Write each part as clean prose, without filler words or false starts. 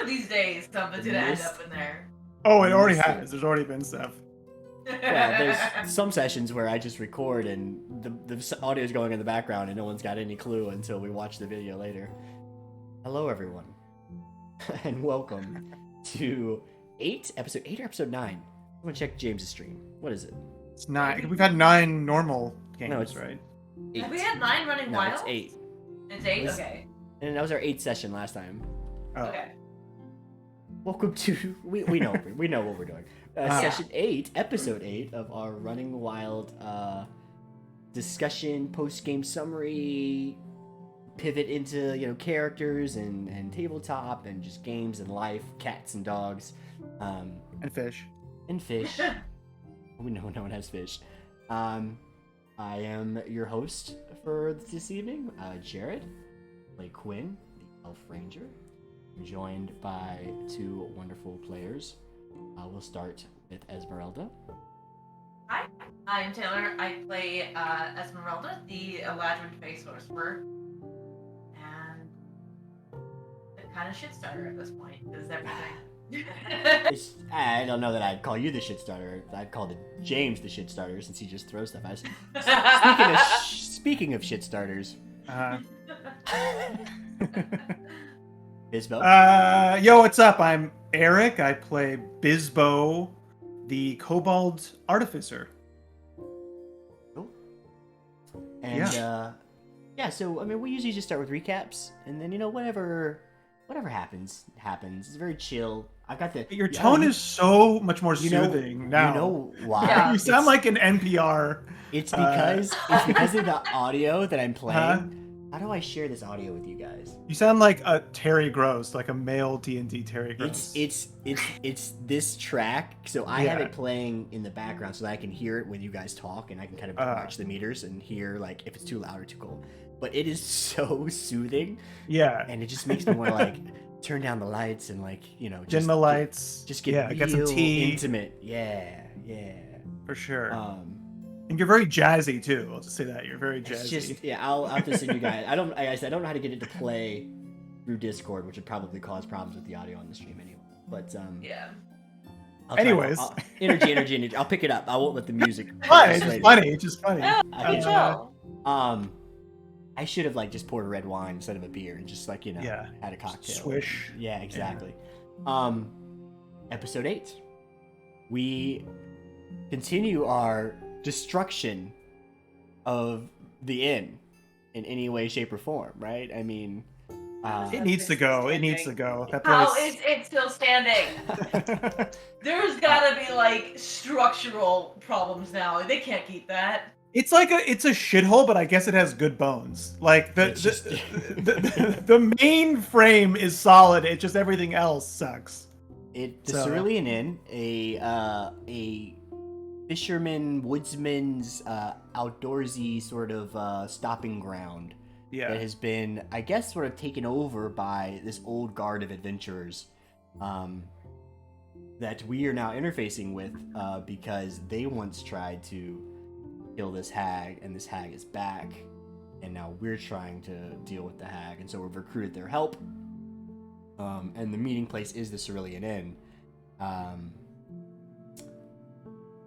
these days, something's gonna end Missed- up in there. Oh, it already Missed it. has. There's already been stuff. Well, there's some sessions where I just record and the audio is going in the background and no one's got any clue until we watch the video later. Hello, everyone, and welcome to episode 8 or episode 9. I'm gonna check James's stream. What is it? It's 9. We've had 9 normal games, No, it's right? 8. Have we had 9 running No, wild? it's 8. It's 8? This- Okay. And that was our 8th session last time. Oh. Okay. Welcome to we know what we're doing. Session 8, episode 8 of our Running Wild discussion, post game summary, pivot into characters and tabletop and just games and life, cats and dogs, And fish. and fish. We know no one has fish. I am your host for this evening, Jared. Play Quinn, the Elf Ranger. I'm joined by 2 wonderful players. We'll start with Esmeralda. Hi, I'm Taylor. I play Esmeralda, the Eladrin Face Sorcerer. And a kind of shit starter at this point, because everything. I don't know that I'd call you the shit starter. I'd call James the shit starter since he just throws stuff at us. Speaking of shit starters, Bisbo. Yo, what's up? I'm Eric. I play Bisbo, the Kobold Artificer. Cool. And so I mean, we usually just start with recaps, and then whatever happens. It's very chill. I've got the Your tone is so much more soothing now. You know why? Yeah. You sound like an NPR. It's because of the audio that I'm playing. How do I share this audio with you guys? You sound like a Terry Gross, like a male D&D Terry Gross. It's this track, so I have it playing in the background so that I can hear it when you guys talk, and I can kind of watch the meters and hear like if it's too loud or too cold. But it is so soothing. Yeah. And it just makes me want to like turn down the lights and dim the lights. Just get get some real tea. intimate. Yeah. For sure. And you're very jazzy too. I'll just say that you're very It's jazzy. just I'll have to send you guys. I don't know how to get it to play through Discord, which would probably cause problems with the audio on the stream anyway. But Yeah. Anyways. Energy. I'll pick it up. I won't let the music. It's just funny. I should have just poured a red wine instead of a beer and just had a cocktail. Swish. Yeah, exactly. Episode 8. We continue our destruction of the inn in any way, shape, or form, right? I mean, It needs to go. It needs to go. That How place. is it still standing? There's gotta be structural problems now. They can't keep that. It's it's a shithole, but I guess it has good bones. Like the main frame is solid. It just everything else sucks. The Cerulean Inn, a fisherman, woodsman's outdoorsy sort of stopping ground that has been, I guess, sort of taken over by this old guard of adventurers that we are now interfacing with because they once tried to kill this hag, and this hag is back, and now we're trying to deal with the hag, and so we've recruited their help. And the meeting place is the Cerulean Inn.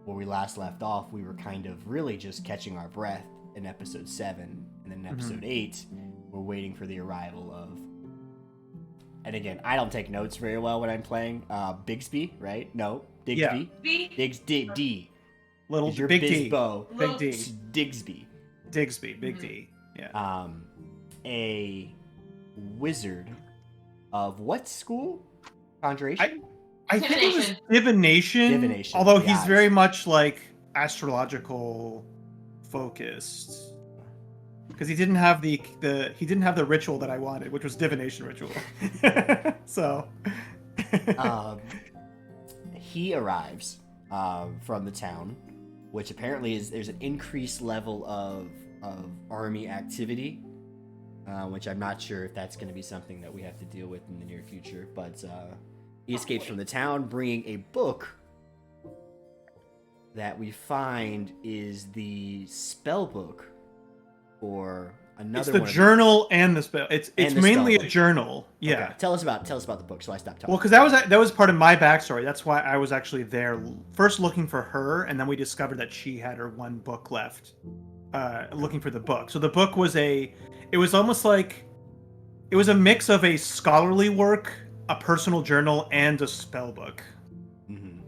Where we last left off, we were kind of really just catching our breath in episode 7, and then in episode 8, we're waiting for the arrival of. And again, I don't take notes very well when I'm playing. Bigsby, right? No, Digsby. Yeah. D. Little Your big D. Bisbo. Big D. It's Digsby. Digsby. Big D. Yeah. A wizard of what school? Conjuration? I think it was divination. Divination. Although Yeah. he's very much astrological focused. Because he didn't have the ritual that I wanted, which was divination ritual. So he arrives from the town, which apparently there's an increased level of army activity, which I'm not sure if that's going to be something that we have to deal with in the near future. But he escapes from the town, bringing a book that we find is the spell book for another. It's the one journal and the spell. It's And the mainly spell a book. journal. Yeah. Okay. Tell us about the book, so I stopped talking. Well, because that was part of my backstory. That's why I was actually there first looking for her, and then we discovered that she had her one book left, looking for the book. So the book was it was almost like it was a mix of a scholarly work, a personal journal, and a spell book. Mm-hmm.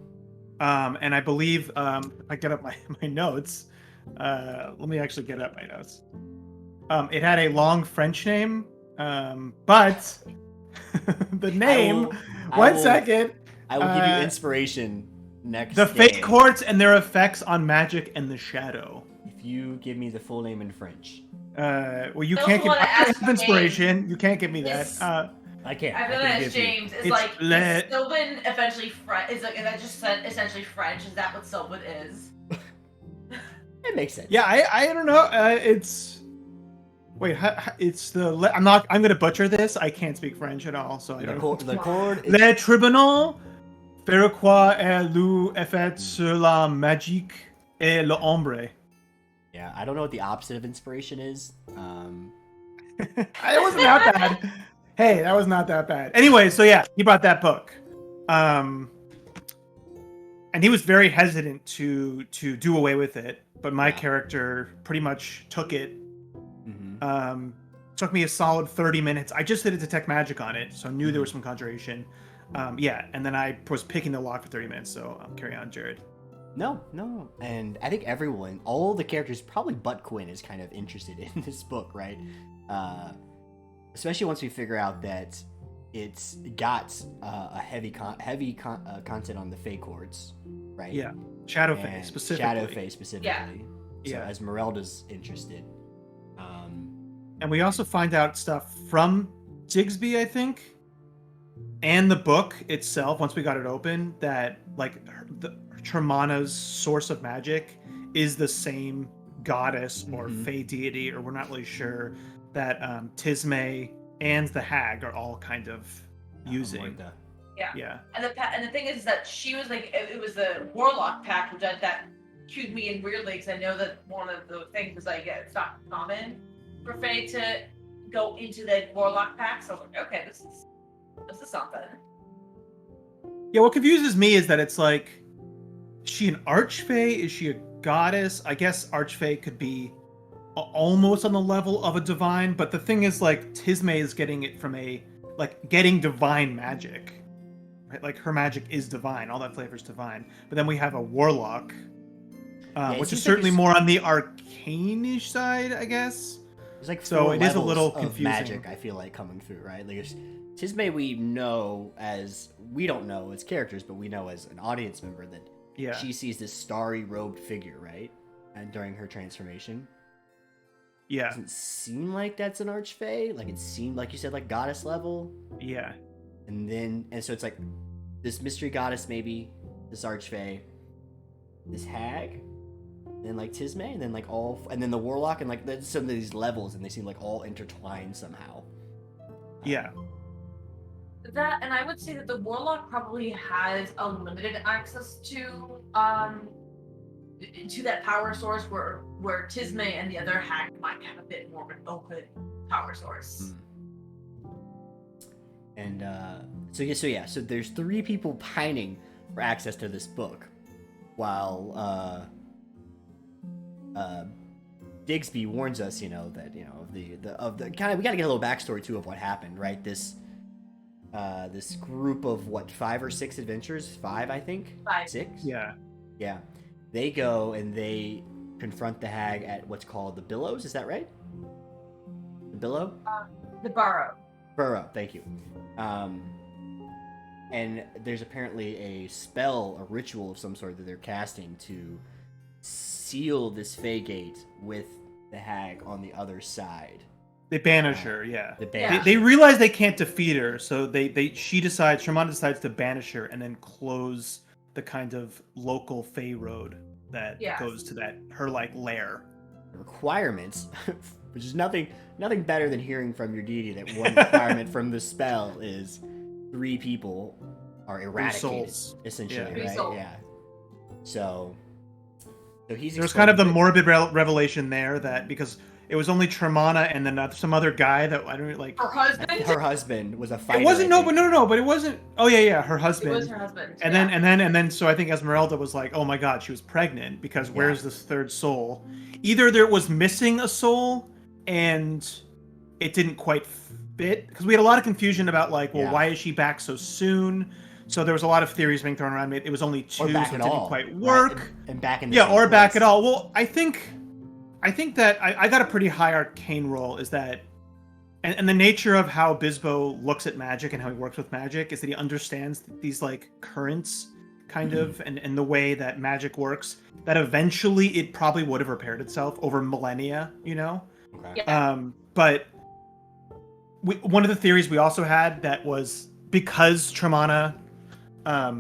And I believe if I get up my notes. Let me actually get up my notes. It had a long French name, but the name. One second. I will give you inspiration next. The day fate courts and their effects on magic and the shadow. if you give me the full name in French. Well, you I can't also give wanna ask inspiration. You can't give me that. Is- I can't. I feel can that give you- James is It's like le- is Sylvan eventually French. Is that just said essentially French? Is that what Sylvan is? It makes sense. Yeah, I don't know. It's wait. It's the. I'm not. I'm gonna butcher this. I can't speak French at all, so I don't know. The chord. Le tribunal faire quoi est le effet sur la magique et l'ombre. Yeah, I don't know what the opposite of inspiration is. It wasn't that bad. Hey, that was not that bad. Anyway, so yeah, he brought that book. And he was very hesitant to do away with it, but my character pretty much took it. Mm-hmm. Took me a solid 30 minutes. I just did a detect magic on it, so I knew there was some conjuration. And then I was picking the lock for 30 minutes, so carry on, Jared. No. And I think everyone, all the characters, probably but Quinn, is kind of interested in this book, right? Especially once we figure out that it's got a heavy content on the Fey chords, right? Yeah, Shadowfae And specifically. Shadowfae specifically. So Yeah. Esmeralda's interested. And we also find out stuff from Digsby, I think, and the book itself. Once we got it open, that like Tremana's source of magic is the same goddess or Fey deity, or we're not really sure. That Tisme and the hag are all kind of using. Yeah. And the thing is that she was like it was the warlock pact, which that cued me in weirdly because I know that one of the things is like it's not common for Fae to go into the warlock pact. So I was like, okay, this is something. Yeah, what confuses me is that it's like, is she an archfey? Is she a goddess? I guess archfey could be almost on the level of a divine, but the thing is, like, Tisme is getting it from getting divine magic, right? Like, her magic is divine. All that flavor is divine. But then we have a warlock, which is certainly more on the arcane-ish side, I guess. There's like so four it is a levels little of confusing. magic, I feel like, coming through, right? Like Tisme we don't know as characters, but we know as an audience member that she sees this starry robed figure, right? And during her transformation. Yeah. Doesn't seem like that's an archfey. Like it seemed like you said, like goddess level. Yeah. And so it's like this mystery goddess, maybe this archfey, this hag, and like Tisme, and then like and then the warlock, and like some of these levels, and they seem like all intertwined somehow. Yeah. That, and I would say that the warlock probably has a limited access to that power source, where Tisme and the other hag might have a bit more of an open power source. And so there's 3 people pining for access to this book, while Digsby warns us, of the kind of, we gotta get a little backstory too of what happened, right? This group of 5 or 6 adventurers, 5 I think, 5. 6, Yeah. They go and they confront the hag at what's called the Billows. Is that right? The Billow? The Burrow. Thank you. And there's apparently a spell, a ritual of some sort that they're casting to seal this Fey gate with the hag on the other side. They banish her, yeah. They realize they can't defeat her, so Tremana decides to banish her and then close the kind of local Fey road that goes to her lair. The requirements, which is nothing better than hearing from your deity that one requirement from the spell is 3 people are eradicated, essentially, right? Soul. Yeah. So he's there's kind of the morbid revelation there that because it was only Tremana and then some other guy that I don't like. Her husband. Her husband was a fighter. It wasn't I no, think. but it wasn't. Oh yeah, her It husband. was her husband. And then, so I think Esmeralda was like, "Oh my God, she was pregnant because where's this third soul? Either there was missing a soul, and it didn't quite fit because we had a lot of confusion about like, well, why is she back so soon? So there was a lot of theories being thrown around. It was only 2, so it didn't quite work. Right? And back in the same or back place. at all. Well, I think that I got a pretty high arcane roll. Is that and the nature of how Bisbo looks at magic and how he works with magic is that he understands these like currents kind of and the way that magic works, that eventually it probably would have repaired itself over millennia, you know? Okay. Yeah. But one of the theories we also had that was because Tremana I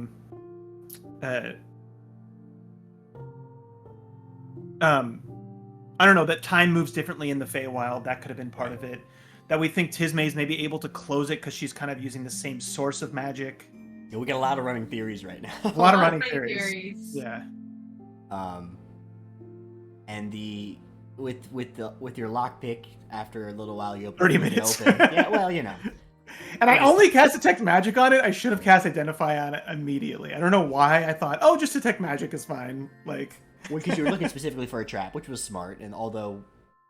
don't know, that time moves differently in the Feywild. That could have been part of it. That we think Tismay's maybe able to close it because she's kind of using the same source of magic. Yeah, we got a lot of running theories right now. A lot of running theories. Yeah. And with your lockpick, after a little while you open 30 it minutes. open. Yeah, well, you know. And I only cast Detect Magic on it. I should have cast Identify on it immediately. I don't know why I thought, oh, just Detect Magic is fine. Like, because you were looking specifically for a trap, which was smart. And although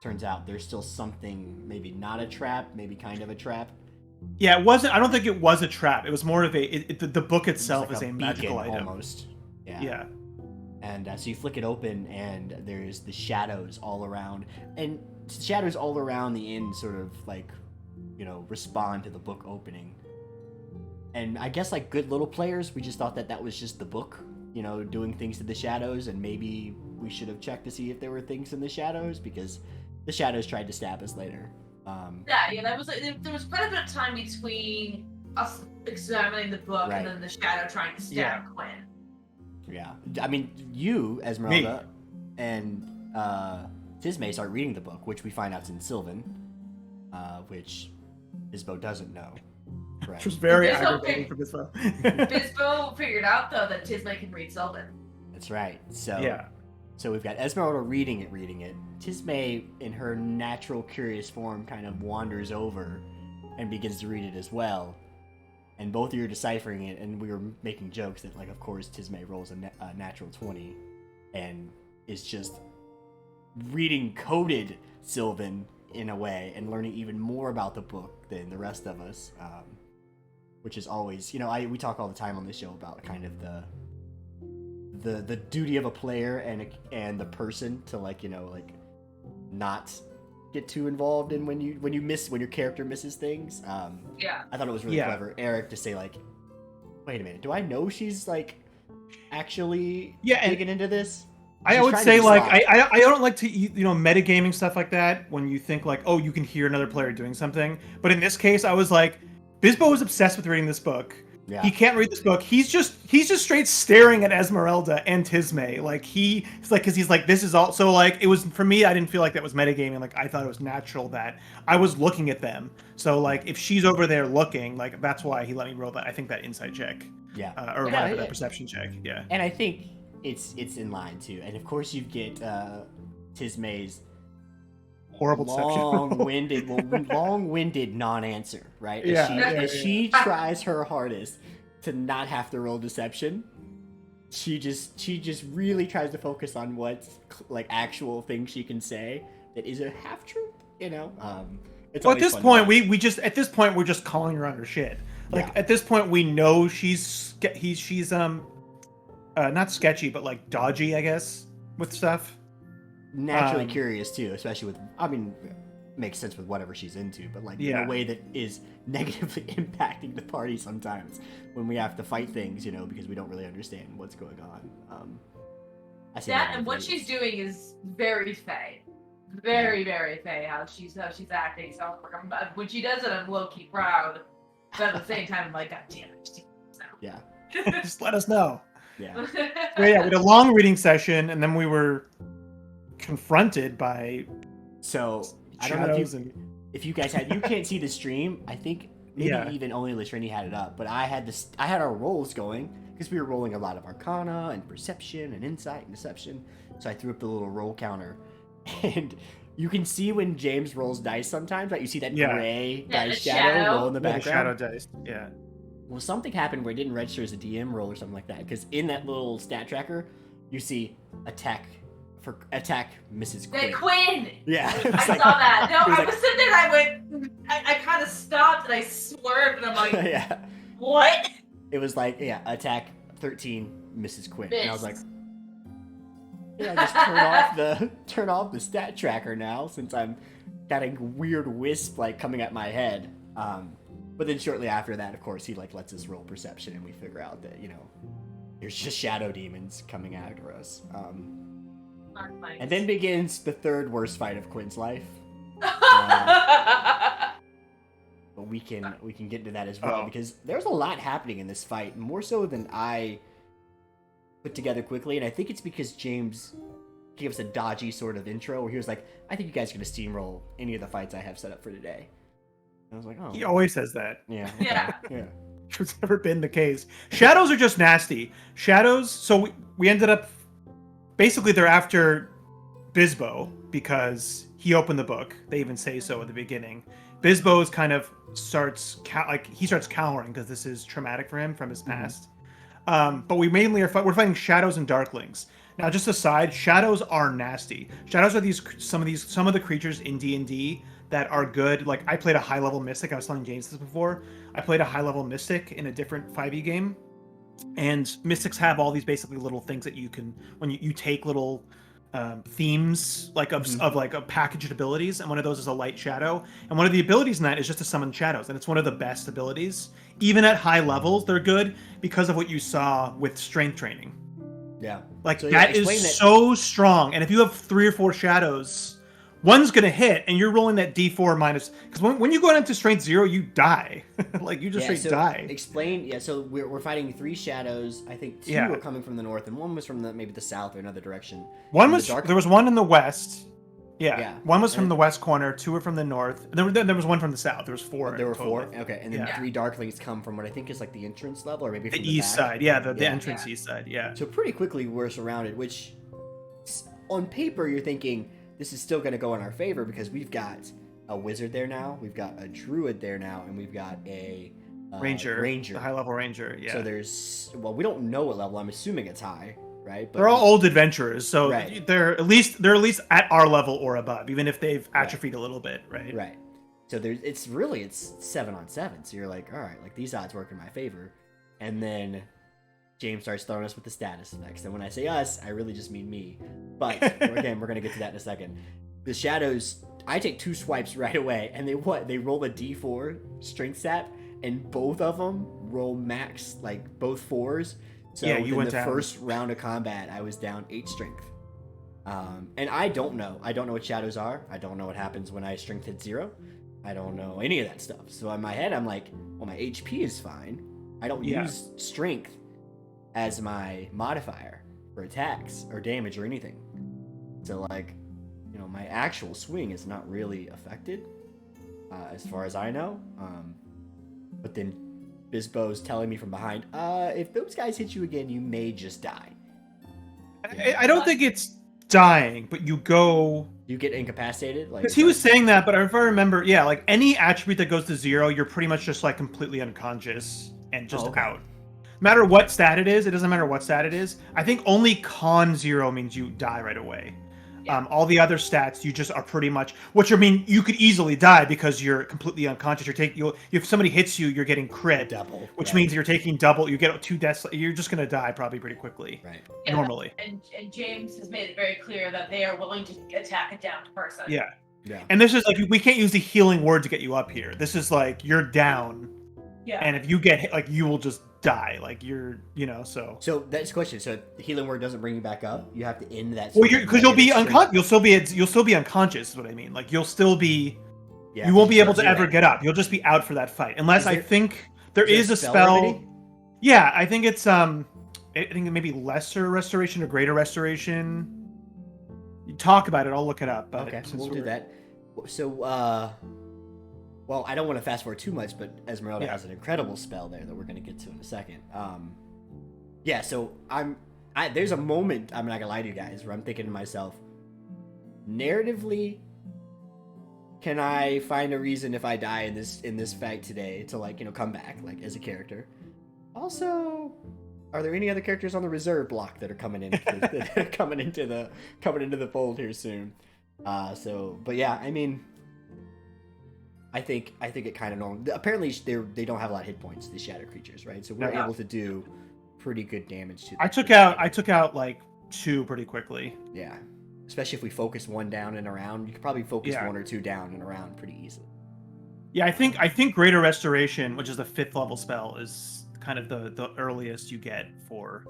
turns out there's still something, maybe not a trap, maybe kind of a trap. Yeah, it wasn't. I don't think it was a trap. It was more of the book itself like is a magical item. Almost. Yeah. And so you flick it open, and there's the shadows all around, and shadows all around the inn sort of like, you know, respond to the book opening. And I guess like good little players, we just thought that was just the book, you know, doing things to the shadows, and maybe we should have checked to see if there were things in the shadows, because the shadows tried to stab us later. That was there was quite a bit of time between us examining the book and then the shadow trying to stab Quinn. Yeah, I mean, you, Esmeralda, and Tismay start reading the book, which we find out's in Sylvan, which Bisbo doesn't know. Right. Which was very aggravating for Bisbo. Bisbo figured out though that Tismay can read Sylvan. That's right. So we've got Esmeralda reading it. Tismay, in her natural curious form, kind of wanders over and begins to read it as well. And both of you are deciphering it, and we were making jokes that, like, of course, Tismay rolls a natural 20 and is just reading coded Sylvan in a way and learning even more about the book than the rest of us, which is always, you know, we talk all the time on this show about kind of the duty of a player and the person to, like, you know, like, not get too involved in when your character misses things. I thought it was really clever, Eric, to say, like, wait a minute, do I know she's like actually digging into this? I would say, like, I don't like to, you know, metagaming stuff like that when you think like, oh, you can hear another player doing something. But in this case, I was like, Bisbo was obsessed with reading this book. Yeah. He can't read this book. He's just straight staring at Esmeralda and Tismay. Like, because he's like, this is all. So, like, it was, for me, I didn't feel like that was metagaming. Like, I thought it was natural that I was looking at them. So, like, if she's over there looking, like, that's why he let me roll that. I think that insight check. Yeah. Or whatever, that perception check. Yeah. And I think it's in line too. And of course, you get Tismay's horrible long-winded non-answer, right? She tries her hardest to not have to roll deception. She just really tries to focus on what, like, actual things she can say that is a half truth, you know. Well, at this point, we're just calling her on her shit. Like, at this point, we know she's not sketchy, but like dodgy, I guess, with stuff. Naturally curious too, especially with, I mean, makes sense with whatever she's into, but like in a way that is negatively impacting the party sometimes when we have to fight things, you know, because we don't really understand what's going on. And what she's doing is very Fey. Very Fey, how she's acting. So when she does it, I'm low-key proud. But at the same time, I'm like, God damn it. Yeah. Just let us know. Yeah. We had a long reading session, and then we were confronted by. So I don't know if you guys you can't see the stream. I think maybe even only Lishrini had it up, but I had our rolls going because we were rolling a lot of Arcana and Perception and Insight and Deception. So I threw up the little roll counter, and you can see when James rolls dice sometimes, right? You see that Yeah. gray Yeah, dice the shadow shadow. roll in the Yeah, the background. shadow dice. Yeah. Well, something happened where it didn't register as a DM roll or something like that. Because in that little stat tracker, you see attack Mrs. Quinn. Quinn! Yeah, I it's saw like- that. No, it was I like- was sitting there and I went, I kind of stopped and I swerved and I'm like, yeah, what? it was like attack 13 Mrs. Quinn, and I was like, Missed. yeah, I just turn off the stat tracker now since I'm got a weird wisp like coming at my head. But then shortly after that, of course, he like lets us roll perception, and we figure out that there's just shadow demons coming after us. And then begins the third worst fight of Quinn's life. But we can get into that as well because there's a lot happening in this fight, more so than I put together quickly, and I think it's because James gave us a dodgy sort of intro where he was like, I think you guys are going to steamroll any of the fights I have set up for today. And I was like, oh. He always says that. Yeah. Okay. Yeah. It's never been the case. Shadows are just nasty. Shadows, so we ended up, basically they're after Bisbo because he opened the book. They even say so at the beginning. Bisbo's kind of starts cowering because this is traumatic for him from his past. But we mainly we're fighting shadows and darklings. Now, just aside, shadows are nasty. Shadows are some of the creatures in D&D that are good. Like I played a high level mystic. I was telling James this before. I played a high level mystic in a different 5e game, and mystics have all these basically little things that you can when you take little themes like of like a packaged abilities, and one of those is a light shadow, and one of the abilities in that is just to summon shadows, and it's one of the best abilities. Even at high levels, they're good because of what you saw with strength training. Yeah. Like So, that is so strong, and if you have 3 or 4 shadows, one's gonna hit, and you're rolling that D4 minus. Because when you go into strength 0, you die. Like you just straight die. Explain. Yeah. So we're fighting 3 shadows. I think 2 were coming from the north, and 1 was from maybe the south or another direction. There was one in the west. Yeah. One was from the west corner. 2 were from the north. There was one from the south. There was 4. There were total. 4. Okay, and then 3 darklings come from what I think is like the entrance level, or maybe from The the east back. side. Yeah, the entrance east side. Yeah. So pretty quickly we're surrounded, which on paper you're thinking this is still going to go in our favor because we've got a wizard there now, we've got a druid there now, and we've got a ranger, the high level ranger. Yeah. So we don't know what level. I'm assuming it's high, right? But they're all old adventurers, so Right. they're at least at our level or above, even if they've atrophied a little bit, right? Right. So it's 7 on 7. So you're like, all right, like these odds work in my favor, and then James starts throwing us with the status effects. And when I say us, I really just mean me. But again, we're gonna get to that in a second. The shadows, I take 2 swipes right away, and they roll a D4 strength stat, and both of them roll max, like both 4s. So you within went the down. first round of combat, I was down 8 strength. And I don't know what shadows are. I don't know what happens when I strength hit 0. I don't know any of that stuff. So in my head, I'm like, well, my HP is fine. I don't use strength as my modifier for attacks or damage or anything. So like, my actual swing is not really affected, as far as I know. But then Bisbo's telling me from behind, if those guys hit you again, you may just die. I don't think it's dying, but you get incapacitated, like because he was saying that. But if I remember, like any attribute that goes to 0, you're pretty much just like completely unconscious and just out. No matter what stat it is, it doesn't matter what stat it is. I think only con 0 means you die right away. Yeah. All the other stats, you just are pretty much. Which I mean, you could easily die because you're completely unconscious. If somebody hits you, you're getting crit, double, which means you're taking double. You get 2 deaths. You're just gonna die probably pretty quickly, right? Yeah. Normally. And James has made it very clear that they are willing to attack a downed person. Yeah. Yeah. And this is like we can't use the healing word to get you up here. This is like you're down. Yeah. And if you get hit, like you will just die. Like you're, so. So that's the question. So the healing word doesn't bring you back up. You have to end that. Well, because you'll be unconscious. You'll still be unconscious. Is what I mean. Like you'll still be. Yeah, you won't be able to ever get up. You'll just be out for that fight, unless I think there is a spell. Remedy? Yeah, I think it's I think maybe lesser restoration or greater restoration. You talk about it. I'll look it up. But Okay, we'll do that. So, well, I don't want to fast forward too much, but Esmeralda has an incredible spell there that we're going to get to in a second. Yeah, so there's a moment, I'm not going to lie to you guys, where I'm thinking to myself, narratively, can I find a reason if I die in this fight today to like, you know, come back like as a character? Also, are there any other characters on the reserve block that are coming in coming into the fold here soon? But yeah, I mean, I think it kind of normal. Apparently, they don't have a lot of hit points, these shadow creatures, right? So we're able to do pretty good damage to them. I took out like 2 pretty quickly. Yeah, especially if we focus 1 down and around. You could probably focus 1 or 2 down and around pretty easily. Yeah, I think Greater Restoration, which is the 5th level spell, is kind of the earliest you get for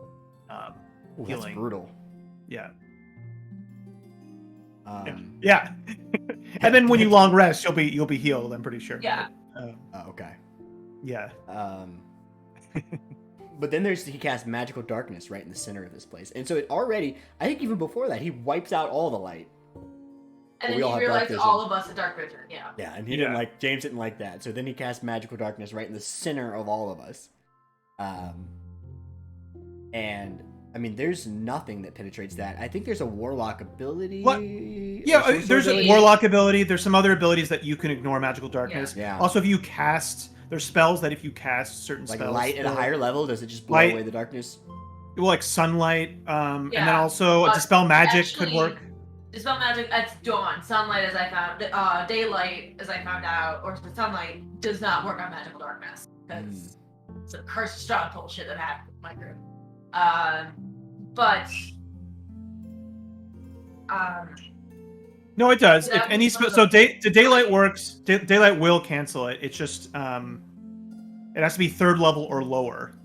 healing. That's brutal. Yeah. Yeah. And then when you long rest, you'll be healed, I'm pretty sure. Yeah. Okay. Yeah. But then he casts Magical Darkness right in the center of this place. And so it already, I think even before that, he wipes out all the light. And then he realized all of us had dark vision, yeah. Yeah, and James didn't like that. So then he cast Magical Darkness right in the center of all of us. And I mean, there's nothing that penetrates that. I think there's a Warlock ability. What? Yeah, there's a Warlock ability. There's some other abilities that you can ignore Magical Darkness. Yeah. Also, if you cast, there's spells that if you cast certain like spells, light at a higher level, does it just blow away the darkness? Well, like sunlight, and then also dispel magic could work. Dispel magic, it's dawn. Sunlight, as I found, daylight, as I found out, or sunlight does not work on Magical Darkness because it's a cursed strong bullshit that happened with my group. No, it does. If any the daylight works. Daylight will cancel it. It's just it has to be 3rd level or lower.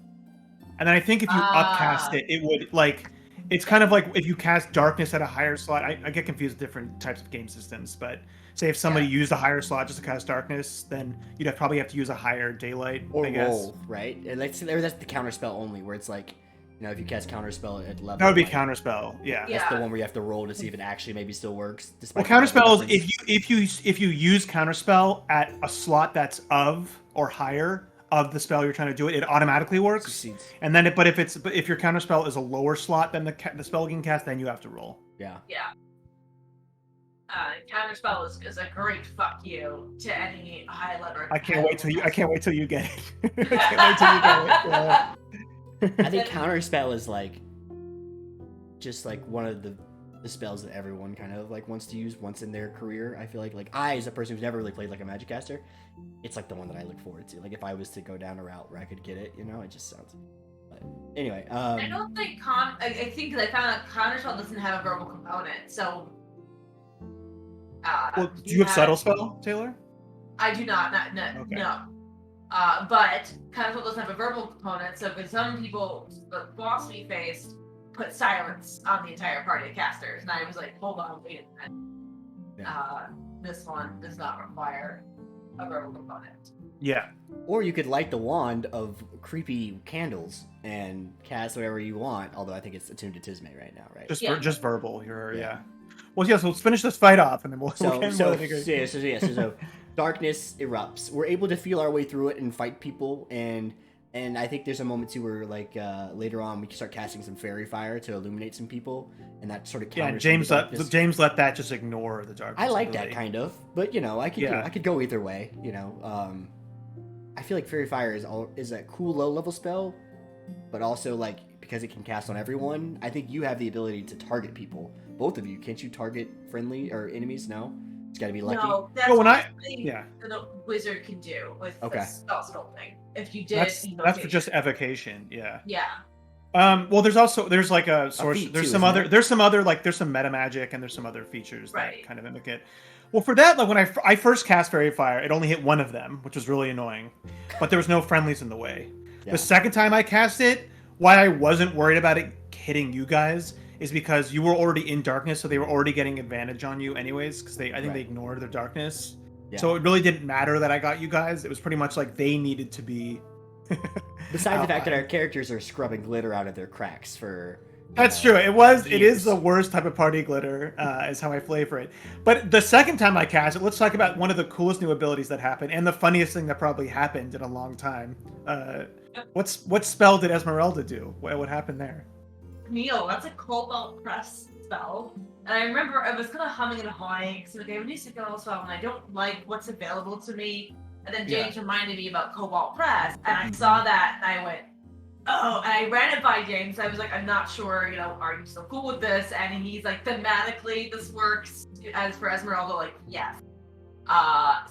And then I think if you upcast it, it would like. It's kind of like if you cast darkness at a higher slot. I get confused with different types of game systems, but say if somebody used a higher slot just to cast darkness, then you'd probably have to use a higher daylight. Or I guess. Roll, right? That's the counter spell only, where it's like, you know, if you cast counterspell at level, that would be counterspell. Yeah, that's the one where you have to roll to see if it actually maybe still works. Well, counterspell is if you use counterspell at a slot that's of or higher of the spell you're trying to do it automatically works. Succeeds. And then but if your counterspell is a lower slot than the spell you can cast, then you have to roll. Yeah. Yeah. Counterspell is a great fuck you to any high level. I can't wait till you get it. I can't wait till you get it. Yeah. I think counterspell is like just like one of the spells that everyone kind of like wants to use once in their career. I feel like I, as a person who's never really played like a magic caster, it's like the one that I look forward to. Like if I was to go down a route where I could get it, you know, it just sounds. But anyway, I don't think I think I found out counterspell doesn't have a verbal component, so. Well, do you have subtle spell, Taylor? I do not. Okay. No. But counterspell doesn't have a verbal component, so for some people, the boss we faced put silence on the entire party of casters, and I was like, hold on, wait a minute. Yeah. This one does not require a verbal component. Yeah. Or you could light the wand of creepy candles and cast whatever you want, although I think it's attuned to Tisme right now, right? Just verbal. Yeah. Well, yes. Let's finish this fight off, and then we'll. So darkness erupts. We're able to feel our way through it and fight people, and I think there's a moment too where like later on we can start casting some fairy fire to illuminate some people, and that sort of counters. Yeah, James let that just ignore the darkness. I like that kind of, but you know, I could go either way. You know, I feel like fairy fire is a cool low level spell, but also like because it can cast on everyone. I think you have the ability to target people. Both of you, can't you target friendly or enemies? No, it's got to be lucky. No, that's the wizard can do with the spell sculpting. If you did, that's for just evocation. Yeah. Yeah. Well, there's like a source. There's some meta magic and there's some other features that kind of mimic it. Well, for that, like when I first cast Fairy Fire, it only hit one of them, which was really annoying. But there was no friendlies in the way. Yeah. The second time I cast it, why I wasn't worried about it hitting you guys is because you were already in darkness, so they were already getting advantage on you anyways, because I think they ignored their darkness. Yeah. So it really didn't matter that I got you guys. It was pretty much like they needed to be. Besides the fact that our characters are scrubbing glitter out of their cracks for. That's true. It is the worst type of party glitter, is how I flavor it. But the second time I cast it, let's talk about one of the coolest new abilities that happened, and the funniest thing that probably happened in a long time. What spell did Esmeralda do? What happened there? Neil, that's a cobalt press spell. And I remember I was kind of humming and hawing, because okay, we need to go as well, and I don't like what's available to me. And then James reminded me about Cobalt Press, and I saw that, and I went, oh, and I ran it by James. I was like, I'm not sure, are you still cool with this? And he's like, thematically, this works. As for Esmeralda, like, yes.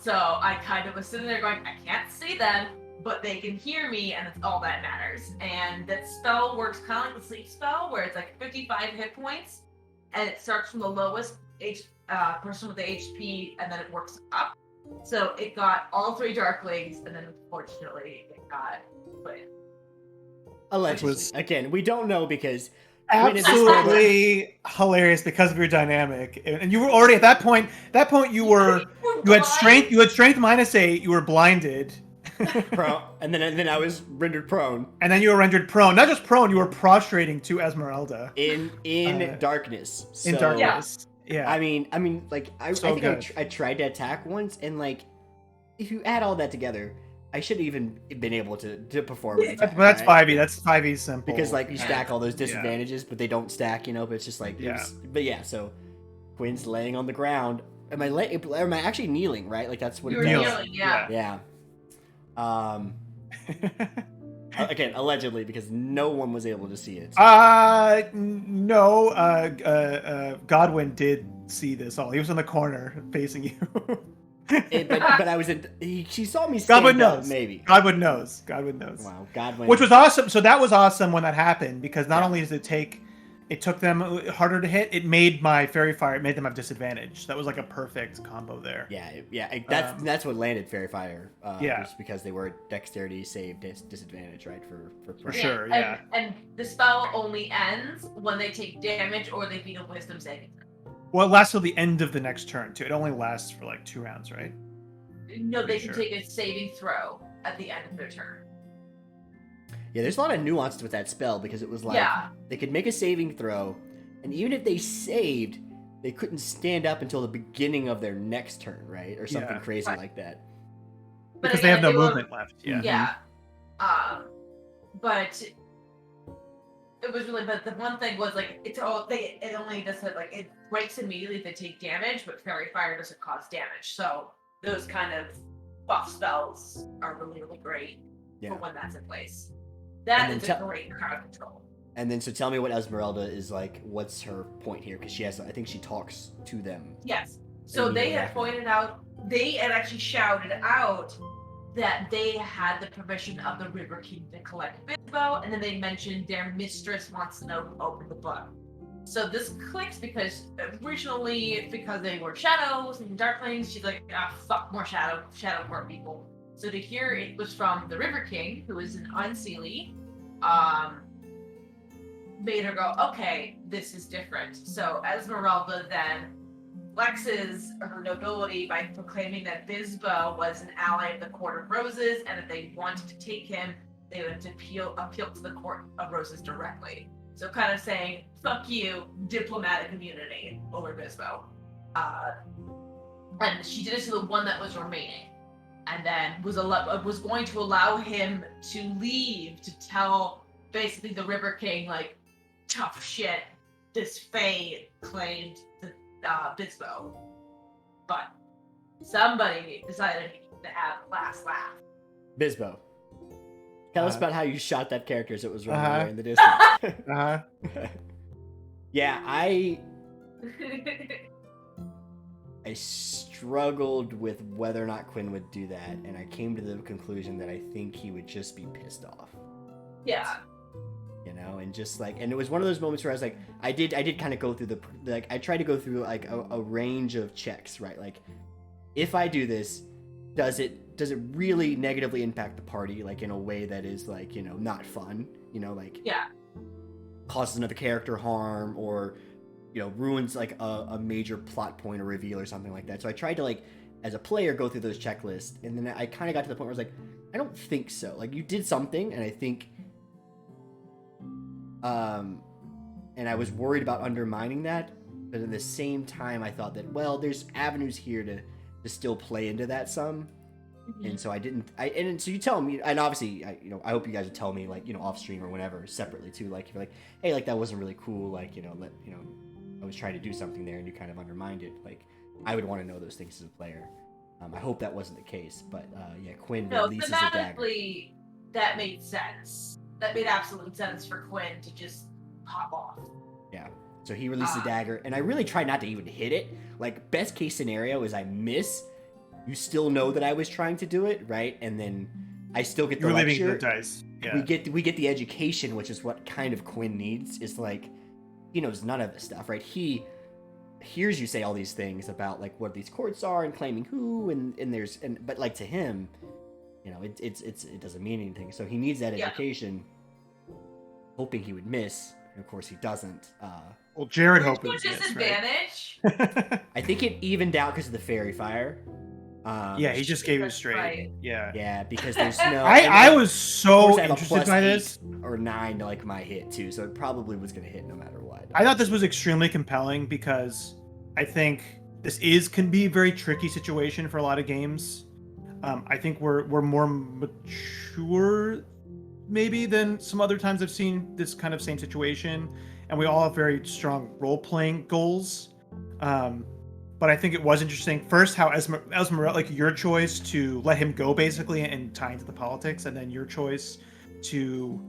So I kind of was sitting there going, I can't see them, but they can hear me, and it's all that matters. And that spell works kind of like the sleep spell, where it's like 55 hit points, and it starts from the lowest person with the HP, and then it works up. So it got all 3 Darklings, and then unfortunately it got put. Allegedly. Again, we don't know because absolutely hilarious because of your dynamic, and you were already at that point. You had strength. You had strength -8. You were blinded. and then I was rendered prone. And then you were rendered prone. Not just prone, you were prostrating to Esmeralda in darkness. So, in darkness. Yeah. I mean, like I think I tried to attack once, and like if you add all that together, I should have even been able to perform an attack. But that's right? 5e. That's 5e simple. Because like you stack all those disadvantages, but they don't stack, but it's just like so Quinn's laying on the ground. Am I actually kneeling, right? Like that's what You're kneeling, yeah. Again, allegedly, because no one was able to see it. No. Godwin did see this all. He was in the corner facing you. But I was in. She saw me. Godwin knows. Maybe Godwin knows. Wow, Godwin. Which was awesome. So that was awesome when that happened, because not only does it took them harder to hit. It made my Fairy Fire. It made them have disadvantage. That was like a perfect combo there. Yeah. That's what landed Fairy Fire. Just because they were dexterity save disadvantage, right? For sure. Yeah. And the spell only ends when they take damage or they beat a Wisdom saving throw. Well, it lasts till the end of the next turn too. It only lasts for like 2 rounds, right? No, they can take a saving throw at the end of their turn. Yeah, there's a lot of nuance with that spell, because it was like they could make a saving throw, and even if they saved, they couldn't stand up until the beginning of their next turn, right? Or something crazy like that. But because they have no movement left. Yeah. Yeah. But it was really, but the one thing was like it only just said like it breaks immediately if they take damage, but Fairy Fire doesn't cause damage. So those kind of buff spells are really, really great for when that's in place. That is a great crowd control. And then, so tell me what Esmeralda is like. What's her point here? Because I think she talks to them. Yes. So they had pointed out, they had actually shouted out that they had the permission of the River King to collect Bisbo, and then they mentioned their mistress wants to know who opened the book. So this clicks because originally, because they were shadows and darklings, she's like, fuck more shadow court people. So to hear it was from the River King, who is an Unseelie, made her go, okay, this is different. So Esmeralda then flexes her nobility by proclaiming that Bisbo was an ally of the Court of Roses, and if they wanted to take him, they would appeal to the Court of Roses directly. So kind of saying, fuck you, diplomatic immunity over Bisbo. And she did it to the one that was remaining. And then was going to allow him to leave to tell basically the River King, like, tough shit, this Fae claimed the Bisbo. But somebody decided to have the last laugh. Bisbo. Tell us about how you shot that character as it was running away in the distance. Yeah, I struggled with whether or not Quinn would do that, and I came to the conclusion that I think he would just be pissed off. Yeah. And just like, and it was one of those moments where I was like, I did kind of go through I tried to go through like a range of checks, right? Like, if I do this, does it really negatively impact the party, like in a way that is like, not fun, like causes another character harm, or ruins like a major plot point or reveal or something like that. So I tried to, like, as a player, go through those checklists, and then I kind of got to the point where I was like, I don't think so. Like, you did something, and I think and I was worried about undermining that, but at the same time I thought that, well, there's avenues here to still play into that some. And so so you tell me, and obviously I hope you guys would tell me, like, off stream or whenever, separately too, like, if you're like, hey, like, that wasn't really cool, like, I was trying to do something there and you kind of undermined it. Like, I would want to know those things as a player. I hope that wasn't the case, but yeah, Quinn releases a dagger. Thematically, that made sense. That made absolute sense for Quinn to just pop off. Yeah. So he releases a dagger, and I really try not to even hit it. Like, best case scenario is I miss. You still know that I was trying to do it, right? And then I still get the lecture. You're leaving the dice. Yeah. We get the education, which is what kind of Quinn needs. Is like, he knows none of this stuff, right? He hears you say all these things about like what these courts are and claiming who, but like to him, you know, it doesn't mean anything. So he needs that education, hoping he would miss, and of course he doesn't. Well, Jared hoped it was would miss, disadvantage. right? I think it evened out because of the fairy fire. Yeah, he just gave it straight. Right. Yeah, because there's no. I was so I interested by this. Or 9 to like my hit too, so it probably was gonna hit no matter what. I thought this was extremely compelling because I think this can be a very tricky situation for a lot of games. I think we're more mature maybe than some other times I've seen this kind of same situation, and we all have very strong role-playing goals. But I think it was interesting first how Esmeralda, like your choice to let him go basically and tie into the politics, and then your choice to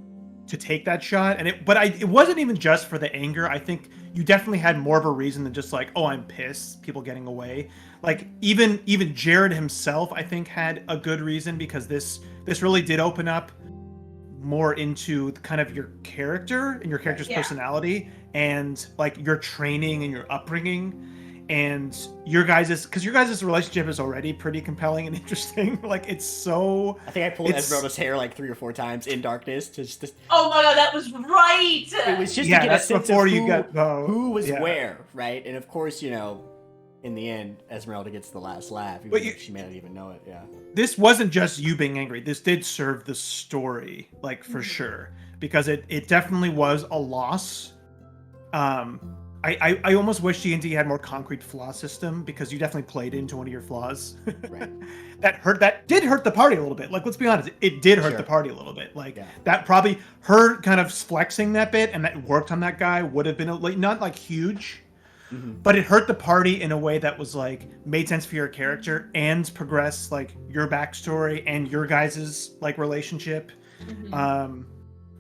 take that shot. And it wasn't even just for the anger. I think you definitely had more of a reason than just like, oh, I'm pissed, people getting away. Like even Jared himself, I think, had a good reason, because this really did open up more into kind of your character and your character's personality, and like your training and your upbringing. And your guys' relationship is already pretty compelling and interesting. Like, it's so... I think I pulled Esmeralda's hair like 3 or 4 times in darkness. Oh my god, that was right! It was just to get a sense before of who was where, right? And of course, you know, in the end, Esmeralda gets the last laugh. Even though she may not even know it, yeah. This wasn't just you being angry. This did serve the story, like, for sure. Because it definitely was a loss. I almost wish D&D had more concrete flaw system, because you definitely played into one of your flaws. Right. That did hurt the party a little bit. Like, let's be honest, it did hurt the party a little bit. Like, that probably, her kind of flexing that bit and that worked on that guy would have been like not like huge, but it hurt the party in a way that was like made sense for your character and progressed like your backstory and your guys's like relationship.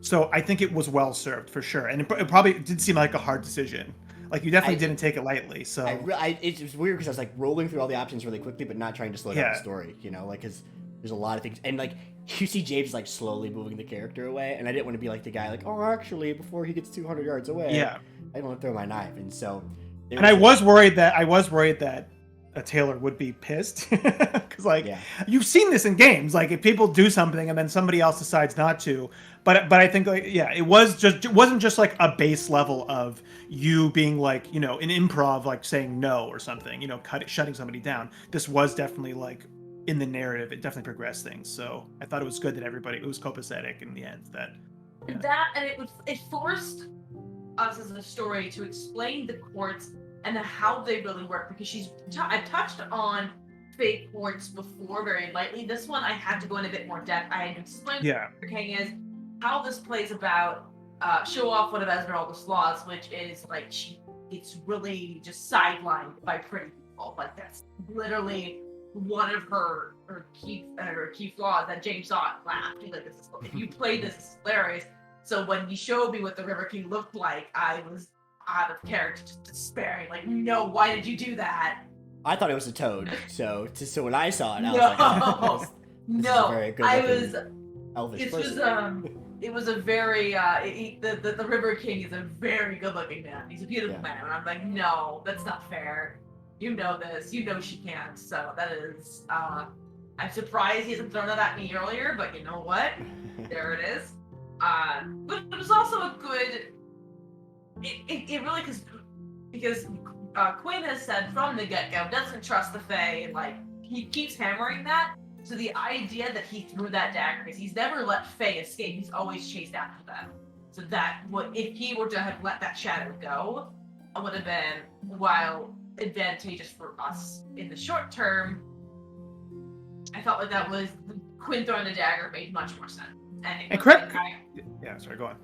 So I think it was well served for sure, and it probably did seem like a hard decision. Like, you definitely didn't take it lightly. So it was weird because I was like rolling through all the options really quickly, but not trying to slow down the story. You know, like, because there's a lot of things, and like you see James like slowly moving the character away, and I didn't want to be like the guy like, oh, actually, before he gets 200 yards away, I don't want to throw my knife, and so. And I was worried that a Taylor would be pissed, because you've seen this in games, like if people do something and then somebody else decides not to. But I think it wasn't just like a base level of you being like, you know, an improv, like saying no or something, you know, shutting somebody down. This was definitely like in the narrative, it definitely progressed things. So I thought it was good that it was copacetic in the end. It forced us as a story to explain the courts and how they really work, because I've touched on fake courts before very lightly. This one I had to go in a bit more depth. I had to explain what the king is, how this plays about, show off one of Esmeralda's flaws, which is like it's really just sidelined by pretty people. Like, that's literally one of her key flaws that James saw and laughed. He's like, if you played this, it's hilarious. So when you showed me what the River King looked like, I was out of character, just despairing. Like, no, why did you do that? I thought it was a toad. So when I saw it, I was like, oh, this is a very good elvish person. It was a very the River King is a very good looking man. He's a beautiful man, and I'm like, no, that's not fair. You know this. You know she can't. So that is. I'm surprised he hasn't thrown it at me earlier, but you know what? There it is. But it was also a good. It really because Quinn has said from the get-go doesn't trust the Fae, and like he keeps hammering that. So the idea that he threw that dagger, because he's never let Fae escape, he's always chased after them. So that if he were to have let that shadow go, it would have been, while advantageous for us in the short term, I felt like that was Quinn throwing the dagger made much more sense. And correct. Yeah, sorry, go on.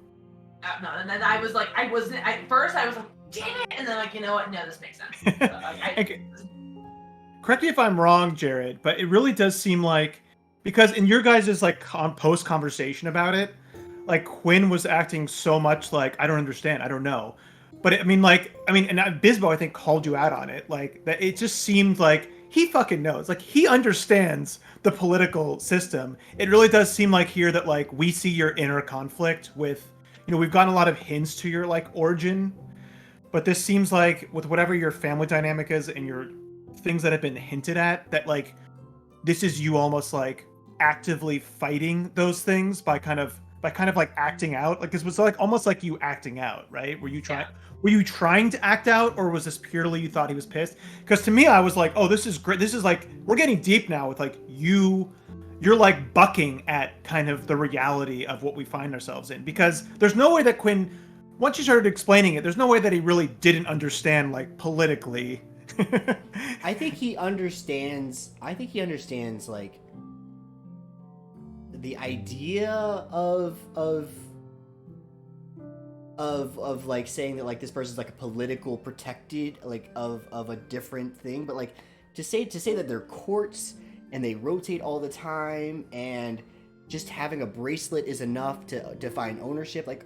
No, and then I was like, at first I was like, damn it, and then like, you know what? No, this makes sense. So, Okay. Correct me if I'm wrong, Jared, but it really does seem like, because in your guys' like post conversation about it, like Quinn was acting so much like, I don't understand, I don't know. But and Bisbo I think called you out on it, like that. It just seemed like he fucking knows, like he understands the political system. It really does seem like here that like we see your inner conflict with, we've gotten a lot of hints to your like origin, but this seems like with whatever your family dynamic is and your things that have been hinted at, that like this is you almost like actively fighting those things by kind of like acting out. Like this was like almost like you acting out, right? Were you trying to act out, or was this purely you thought he was pissed? Because to me, I was like, oh, this is great. This is like, we're getting deep now with like you're like bucking at kind of the reality of what we find ourselves in. Because there's no way that Quinn, once you started explaining it, there's no way that he really didn't understand like politically. I think he understands like the idea of like saying that like this person's like a political protected like of a different thing, but like to say that they're courts and they rotate all the time and just having a bracelet is enough to define ownership, like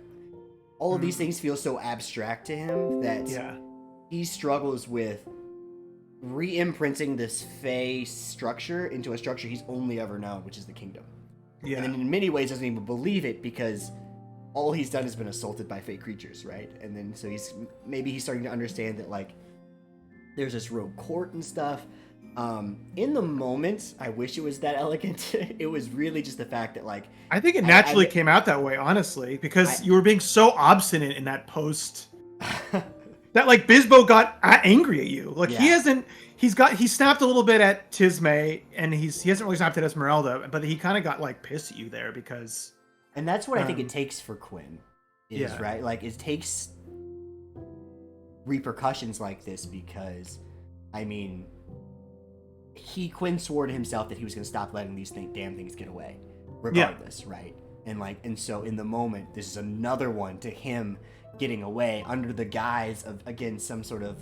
all of these things feel so abstract to him that he struggles with re-imprinting this Fey structure into a structure he's only ever known, which is the kingdom. Yeah. And then in many ways doesn't even believe it because all he's done has been assaulted by Fey creatures, right? And then so he's starting to understand that like there's this rogue court and stuff. In the moment, I wish it was that elegant. It was really just the fact that like I think it naturally came out that way, honestly, because you were being so obstinate in that post. That like Bisbo got angry at you. Like he snapped a little bit at Tisme, and he hasn't really snapped at Esmeralda, but he kind of got like pissed at you there because. And that's what I think it takes for Quinn, right? Like it takes repercussions like this because, I mean, Quinn swore to himself that he was going to stop letting these damn things get away, regardless, right? And so in the moment, this is another one to him getting away under the guise of, again, some sort of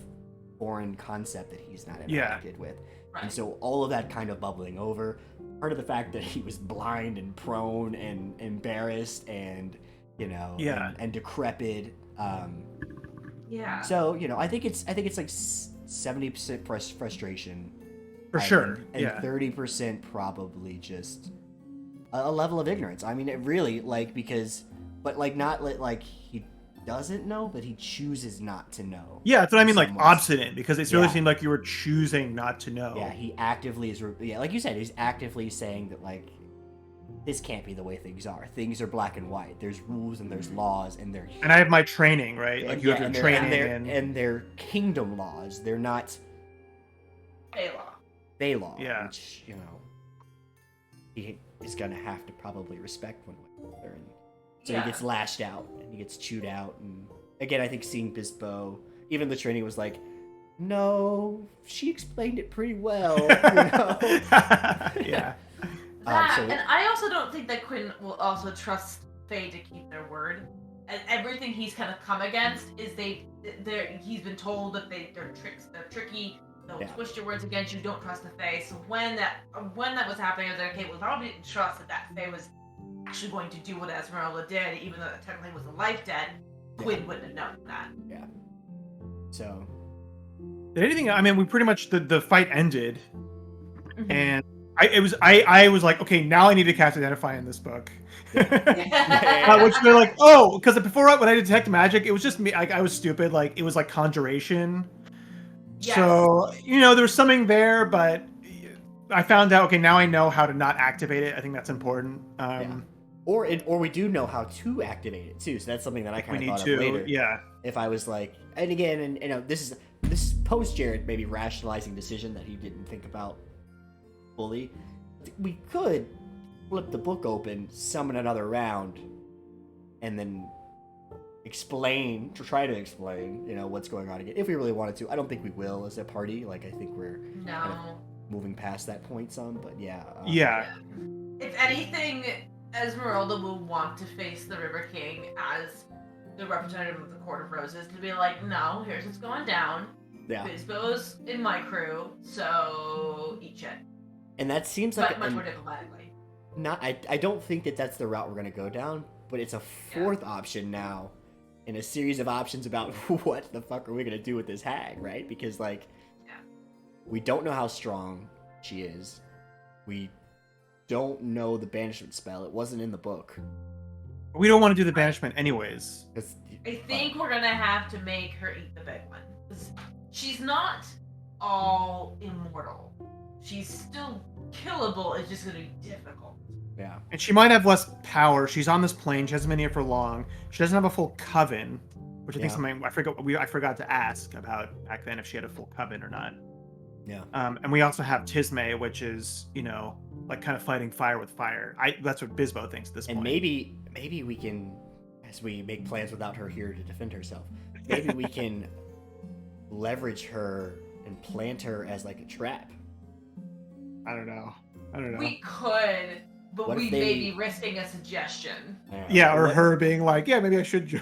foreign concept that he's not interacted with. Right. And so all of that kind of bubbling over, part of the fact that he was blind and prone and embarrassed and, and decrepit. So, I think it's like 70% frustration. For sure. And 30% probably just a level of ignorance. I mean, it really, like, because, but like not like he doesn't know, but he chooses not to know. Yeah, that's what I mean, like obstinate, because it really seemed like you were choosing not to know. Yeah, he actively is. Yeah, like you said, he's actively saying that like this can't be the way things are. Things are black and white. There's rules and there's laws and they're. And I have my training, right? Like you have your training and they're kingdom laws. They're not Fey law. Yeah, which he is gonna have to probably respect one way or another. And so he gets lashed out and he gets chewed out. And again, I think seeing Bisbo, even the training was like, no, she explained it pretty well. Yeah. And I also don't think that Quinn will also trust Faye to keep their word. And everything he's kind of come against is he's been told that they're tricky. They'll twist your words against you. Don't trust the Fae. So when that was happening, I was like, okay, well, if I didn't trust that Fae was actually going to do what Esmeralda did, even though it technically was a life debt, Quinn wouldn't have known that. Yeah. So. Did anything? I mean, we pretty much the fight ended, and I was like, okay, now I need to cast Identify in this book. Which they're like, oh, because before when I detect magic, it was just me. I was stupid. Like it was like conjuration. Yes. So, there was something there, but I found out, okay, now I know how to not activate it. I think that's important. Or we do know how to activate it, too. So that's something that I kind of thought of later. Yeah. If I was like, and again, this is post-Jared maybe rationalizing decision that he didn't think about fully. We could flip the book open, summon another round, and then try to explain, what's going on again, if we really wanted to. I don't think we will as a party. Like, I think we're kind of moving past that point some, but If anything, Esmeralda will want to face the River King as the representative of the Court of Roses to be like, no, here's what's going down. Yeah. Bisbo's in my crew, so eat shit. And that seems like But much more diplomatically. I don't think that that's the route we're gonna go down, but it's a fourth option now in a series of options about what the fuck are we gonna do with this hag, right? Because like, we don't know how strong she is. We don't know the banishment spell. It wasn't in the book. We don't want to do the banishment anyways. I think we're gonna have to make her eat the big one. 'Cause she's not all immortal. She's still killable. It's just gonna be difficult. Yeah. And she might have less power. She's on this plane. She hasn't been here for long. She doesn't have a full coven, which I think something I forgot to ask about back then if she had a full coven or not. Yeah. And we also have Tisme, which is, like kind of fighting fire with fire. That's what Bisbo thinks at this point. And maybe we can, as we make plans without her here to defend herself, maybe we can leverage her and plant her as like a trap. I don't know. We could, but What if we they- may be risking a suggestion. Yeah, or her being like, yeah, maybe I should join.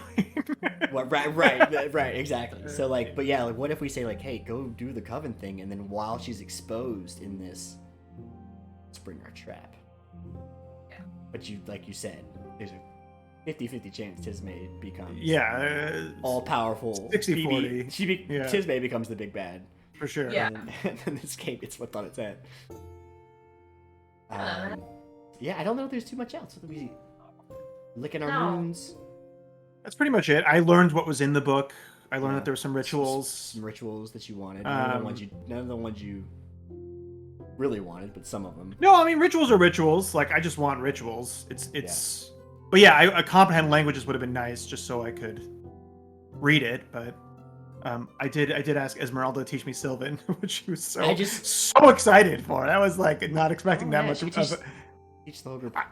What, right, exactly. So like, but yeah, like, what if we say like, hey, go do the coven thing, and then while she's exposed in this, let's bring our trap. Yeah. But like you said, there's a 50-50 chance Tisme becomes all powerful. 60-40. Tisme becomes the big bad. For sure. Yeah. And then this game gets flipped on its head. Yeah, I don't know if there's too much else. We licking our wounds. That's pretty much it. I learned what was in the book. I learned that there were some rituals. Some rituals that you wanted. None of the ones you really wanted, but some of them. No, I mean rituals are rituals. Like I just want rituals. It's. But yeah, a comprehend languages would have been nice, just so I could read it. But I did ask Esmeralda to teach me Sylvan, which she was so excited for. I was like not expecting that much of it.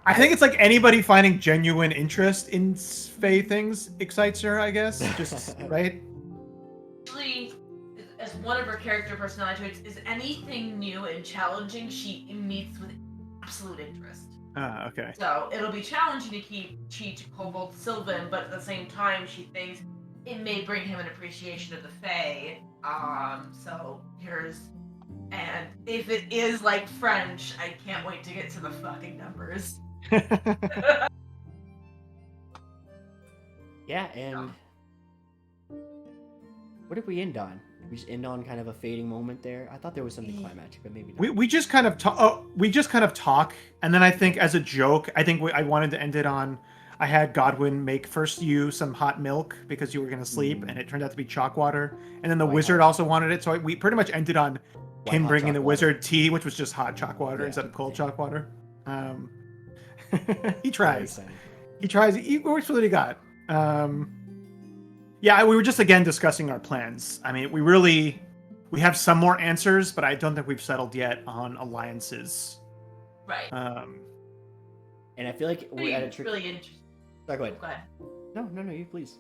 I think it's like anybody finding genuine interest in Fey things excites her, I guess. Just right. Actually, as one of her character personality traits, is anything new and challenging she meets with absolute interest. Okay. So it'll be challenging to teach Kobold Sylvan, but at the same time, she thinks it may bring him an appreciation of the Fae. So here's. And if it is like French, I can't wait to get to the fucking numbers. Yeah, and what did we end on? We just end on kind of a fading moment there. I thought there was something climactic, but maybe not. We just kind of talk, and then I think as a joke, I wanted to end it on. I had Godwin make first you some hot milk because you were gonna sleep, and it turned out to be chalk water. And then the wizard also wanted it, so we pretty much ended on him bringing the wizard tea, which was just hot chalk water instead of cold chalk water. He tries. He works with what he got. Yeah, we were just again discussing our plans. I mean, we have some more answers, but I don't think we've settled yet on alliances. Right. And I feel like we're at a trick. Really interesting. Sorry, go ahead. Go ahead. No, you please.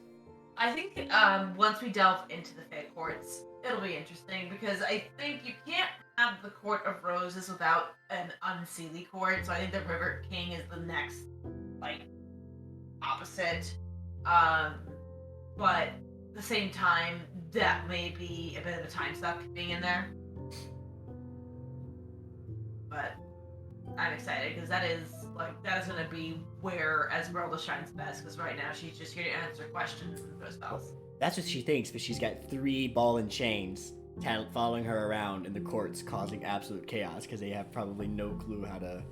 I think once we delve into the Fey courts, it'll be interesting because I think you can't have the Court of Roses without an unseelie court. So I think the River King is the next, opposite. But at the same time, that may be a bit of a time suck being in there. But I'm excited because that is going to be where Esmeralda shines best. Because right now she's just here to answer questions and throw spells. That's what she thinks, but she's got 3 ball and chains following her around in the courts, causing absolute chaos because they have probably no clue how to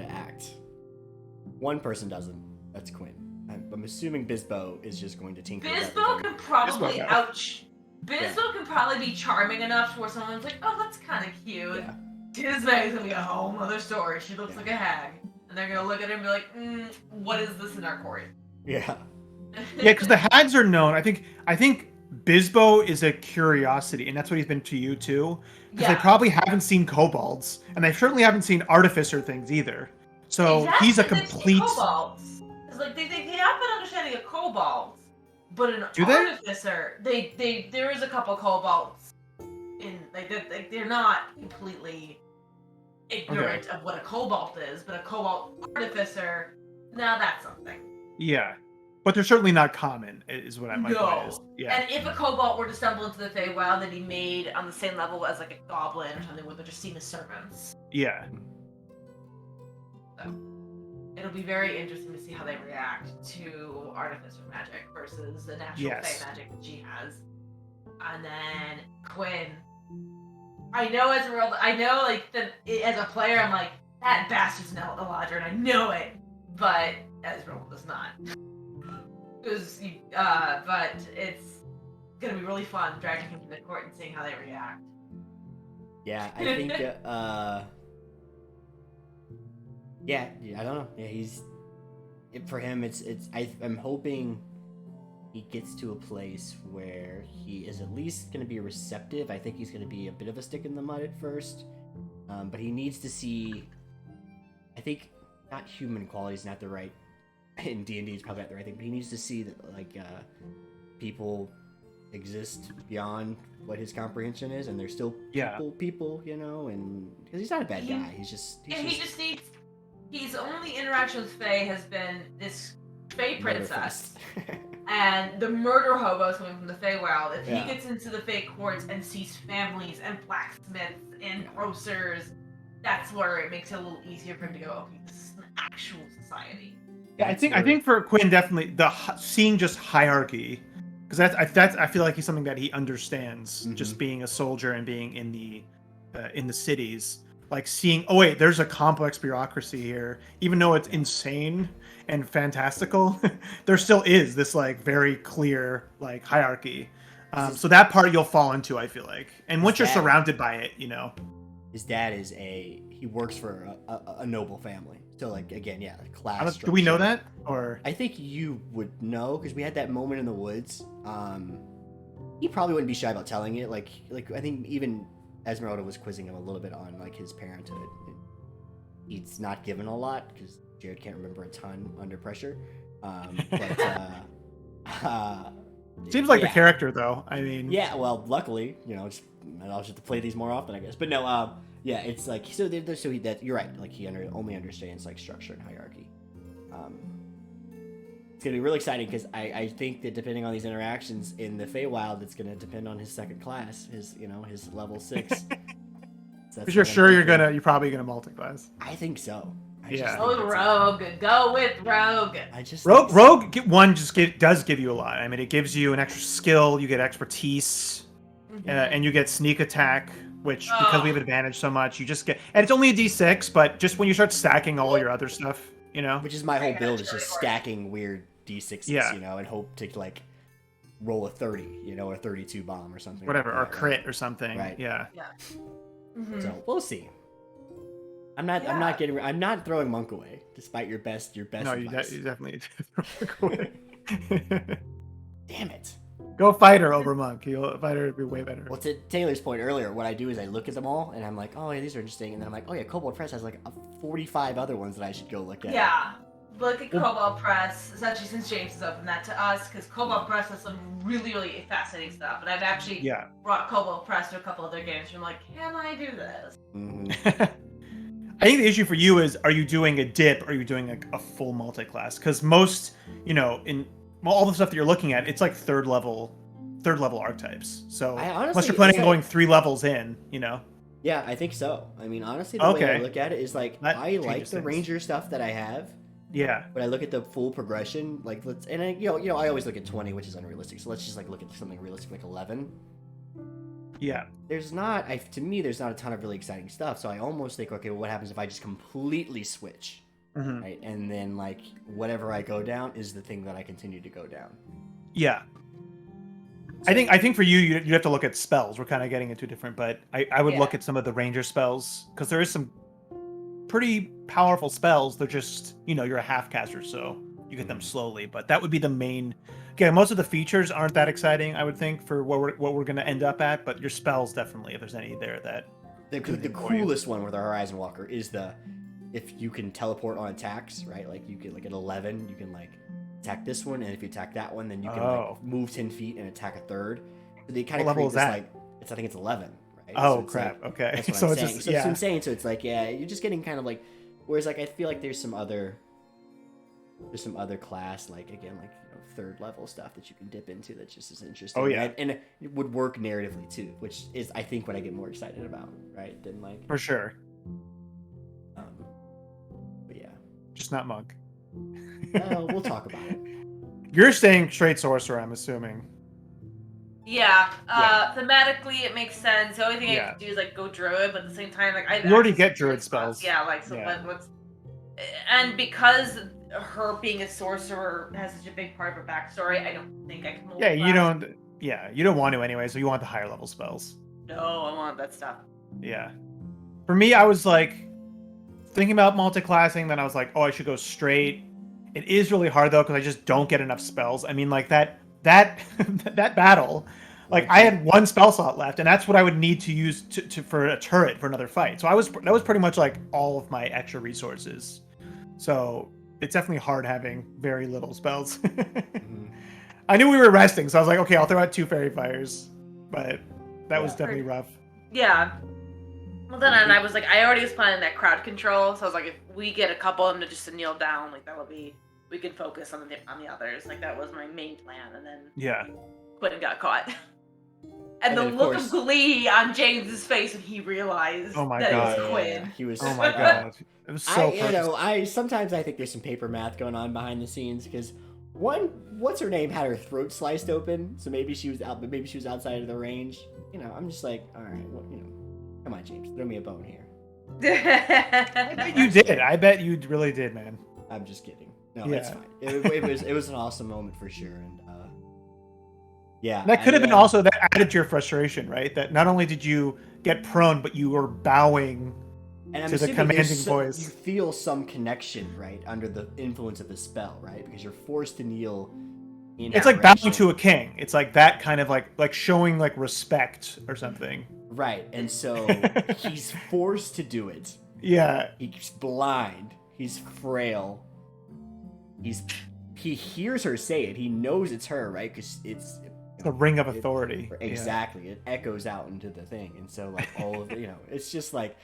act. One person doesn't. That's Quinn. I'm assuming Bisbo is just going to tinker. Bisbo can probably Bisbo can probably be charming enough to where someone's like, "Oh, that's kind of cute." Yeah. Tisme's gonna be a whole other story. She looks like a hag, and they're gonna look at her and be like, "What is this in our court?" Yeah. Yeah, because the hags are known. I think Bisbo is a curiosity, and that's what he's been to you too. Because they probably haven't seen kobolds, and they certainly haven't seen artificer things either. So he's a complete. Kobolds. It's like they have an understanding of kobolds, but an Do they? artificer, they there is a couple kobolds in they're not completely ignorant of what a cobalt is, but a cobalt artificer, now that's something. Yeah. But they're certainly not common, is what my point is. No. Yeah. And if a kobold were to stumble into the Feywild, they'd be made on the same level as like a goblin or something, where they're just seen as servants. Yeah. So it'll be very interesting to see how they react to artificer magic versus the natural Fey magic that she has. And then Quinn. I know as a player, I'm like, that bastard's an Eladrin, and I know it, but Ezreal does not. But it's gonna be really fun dragging him to the court and seeing how they react. Yeah, I think. Yeah, I don't know. Yeah, for him, I'm hoping he gets to a place where he is at least going to be receptive. I think he's going to be a bit of a stick in the mud at first, but he needs to see. I think not human quality is not the right. In D&D is probably not the right thing, but he needs to see that people exist beyond what his comprehension is, and they're still people, and because he's not a bad guy. His only interaction with Faye has been this Faye princess and the murder hobos coming from the Feywild. If he gets into the Fae courts and sees families and blacksmiths and grocers, that's where it makes it a little easier for him to go, okay, this is an actual society. Yeah, I think for Quinn, definitely seeing just hierarchy, because that's I feel like he's something that he understands, just being a soldier and being in the cities. Like seeing, oh wait, there's a complex bureaucracy here. Even though it's insane and fantastical, there still is this like very clear like hierarchy. So that part you'll fall into, I feel like. And once you're surrounded by it, His dad is he works for a noble family. So like again, class. Do we know that? Or I think you would know because we had that moment in the woods. He probably wouldn't be shy about telling it. Like I think even Esmeralda was quizzing him a little bit on like his parenthood. He's not given a lot because Jared can't remember a ton under pressure. Seems like the character though. I mean, yeah. Well, luckily, I'll just have to play these more often, I guess. But no, it's like you're right. Like he only understands like structure and hierarchy. It's gonna be really exciting because I think that depending on these interactions in the Feywild, it's gonna depend on his second class, his level 6. Because you're probably gonna multi-class. I think so. Rogue. Go with Rogue. Rogue does give you a lot. I mean, it gives you an extra skill. You get expertise, and you get sneak attack, which because we have advantage so much, you just get. And it's only a D6, but just when you start stacking all your other stuff, which is my whole build is just stacking weird D6s, and hope to like roll a 30, or a 32 bomb or something. Whatever, like or crit or something. Right. Yeah. So we'll see. I'm not throwing Monk away, despite your best. No, you definitely throw Monk away. Damn it. Go Fighter over Monk. Fighter would be way better. Well, to Taylor's point earlier, what I do is I look at them all and I'm like, oh yeah, these are interesting, and then I'm like, oh yeah, Cobalt Press has like 45 other ones that I should go look at. Yeah. Look at Cobalt Press, especially since James has opened that to us, because Cobalt Press has some really, really fascinating stuff. And I've actually brought Cobalt Press to a couple other games, and I'm like, can I do this? I think the issue for you is, are you doing a dip, or are you doing a full multi-class? Because most, in all the stuff that you're looking at, it's like third level archetypes. So unless you're planning on going 3 levels in, Yeah, I think so. I mean, honestly, the way I look at it is like, I like the Ranger stuff that I have. Yeah. But I look at the full progression, like I always look at 20, which is unrealistic. So let's just like look at something realistic like 11. Yeah. There's not a ton of really exciting stuff. So I almost think, okay, well, what happens if I just completely switch, right? And then like whatever I go down is the thing that I continue to go down. Yeah. So, I think for you have to look at spells. We're kind of getting into different, but I would look at some of the Ranger spells because there is some pretty powerful spells. They're just, you're a half caster, so you get them slowly, but that would be the main. Again, most of the features aren't that exciting, I would think, for what we're going to end up at, but your spells definitely, if there's any there that the coolest one with the Horizon Walker is if you can teleport on attacks, right? Like you get like at 11, you can like attack this one, and if you attack that one, then you can like move 10 feet and attack a third. So they kind of create this like I think it's 11. Oh, so crap. Like, okay. That's what so I'm it's saying. just, so that's what I'm saying. So it's like, you're just getting kind of like, whereas like I feel like there's some other there's some other class, like again, like third level stuff that you can dip into that's just as interesting. Oh yeah, and it would work narratively too, which is I think what I get more excited about, right? Than like for sure. But yeah, just not monk. We'll talk about it. You're staying straight sorcerer, I'm assuming. Yeah, thematically it makes sense. The only thing I could do is like go druid, but at the same time, like I you already get druid spells. Yeah, like so. Yeah. But and because her being a sorcerer has such a big part of her backstory, I don't think I can. Yeah, you don't. Yeah, you don't want to anyway. So you want the higher level spells. No, I want that stuff. Yeah. For me, I was like thinking about multi-classing. Then I was like, oh, I should go straight. It is really hard though because I just don't get enough spells. I mean, like that battle, like I had one spell slot left, and that's what I would need to use to for a turret for another fight. So that was pretty much like all of my extra resources. So it's definitely hard having very little spells. I knew we were resting, so I was like, okay, I'll throw out 2 fairy fires, but that was definitely rough. Yeah. Well, then I was like, I already was planning that crowd control, so I was like, if we get a couple of them to kneel down, like that would be, we can focus on the others. Like that was my main plan, and then Quinn got caught. And the look of glee on James's face when he realized that it was Quinn. Yeah, he was. Oh my god, it was so. Sometimes I think there's some paper math going on behind the scenes because what's her name had her throat sliced open, so maybe she was out, but maybe she was outside of the range. I'm just like, all right, well, come on, James, throw me a bone here. I bet you did. I bet you really did, man. I'm just kidding. No, it's fine. It was an awesome moment for sure, and yeah. That could have been also that added to your frustration, right? That not only did you get prone, but you were bowing to the commanding voice. You feel some connection, right, under the influence of the spell, right? Because you're forced to kneel. It's like bowing to a king. It's like that kind of like showing like respect or something. Right, and so he's forced to do it. Yeah. He's blind. He's frail. He hears her say it. He knows it's her, right? Because it's the ring of authority. Exactly. Yeah. It echoes out into the thing, and so like all of it's just like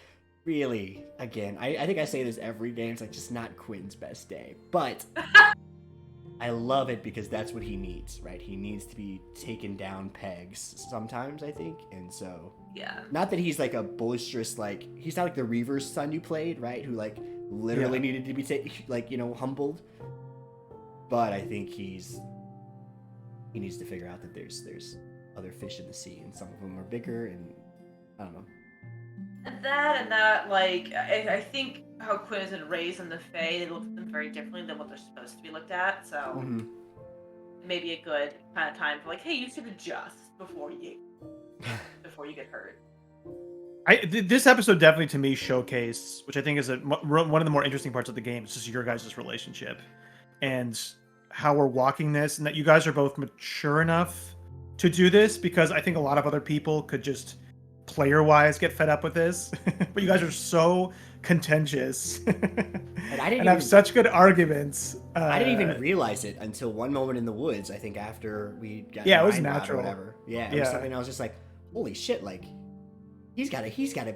really. Again, I think I say this every game. It's like just not Quinn's best day, but I love it because that's what he needs, right? He needs to be taken down pegs sometimes, I think, and so not that he's like a boisterous, like he's not like the Reaver's son you played, right? Who like literally needed to be humbled. But I think he needs to figure out that there's other fish in the sea, and some of them are bigger, and I don't know. And that, like, I think how Quinn has been raised in the Fae, they look at them very differently than what they're supposed to be looked at, so maybe a good kind of time for like, hey, you should adjust before you get hurt. This episode definitely to me showcased, which I think is one of the more interesting parts of the game, is just your guys' relationship and how we're walking this, and that you guys are both mature enough to do this, because I think a lot of other people could just player-wise get fed up with this, but you guys are so contentious and have such good arguments. I didn't even realize it until one moment in the woods, I think, after we got it was natural. Or whatever. Yeah, it was something I was just like, holy shit, like he's got to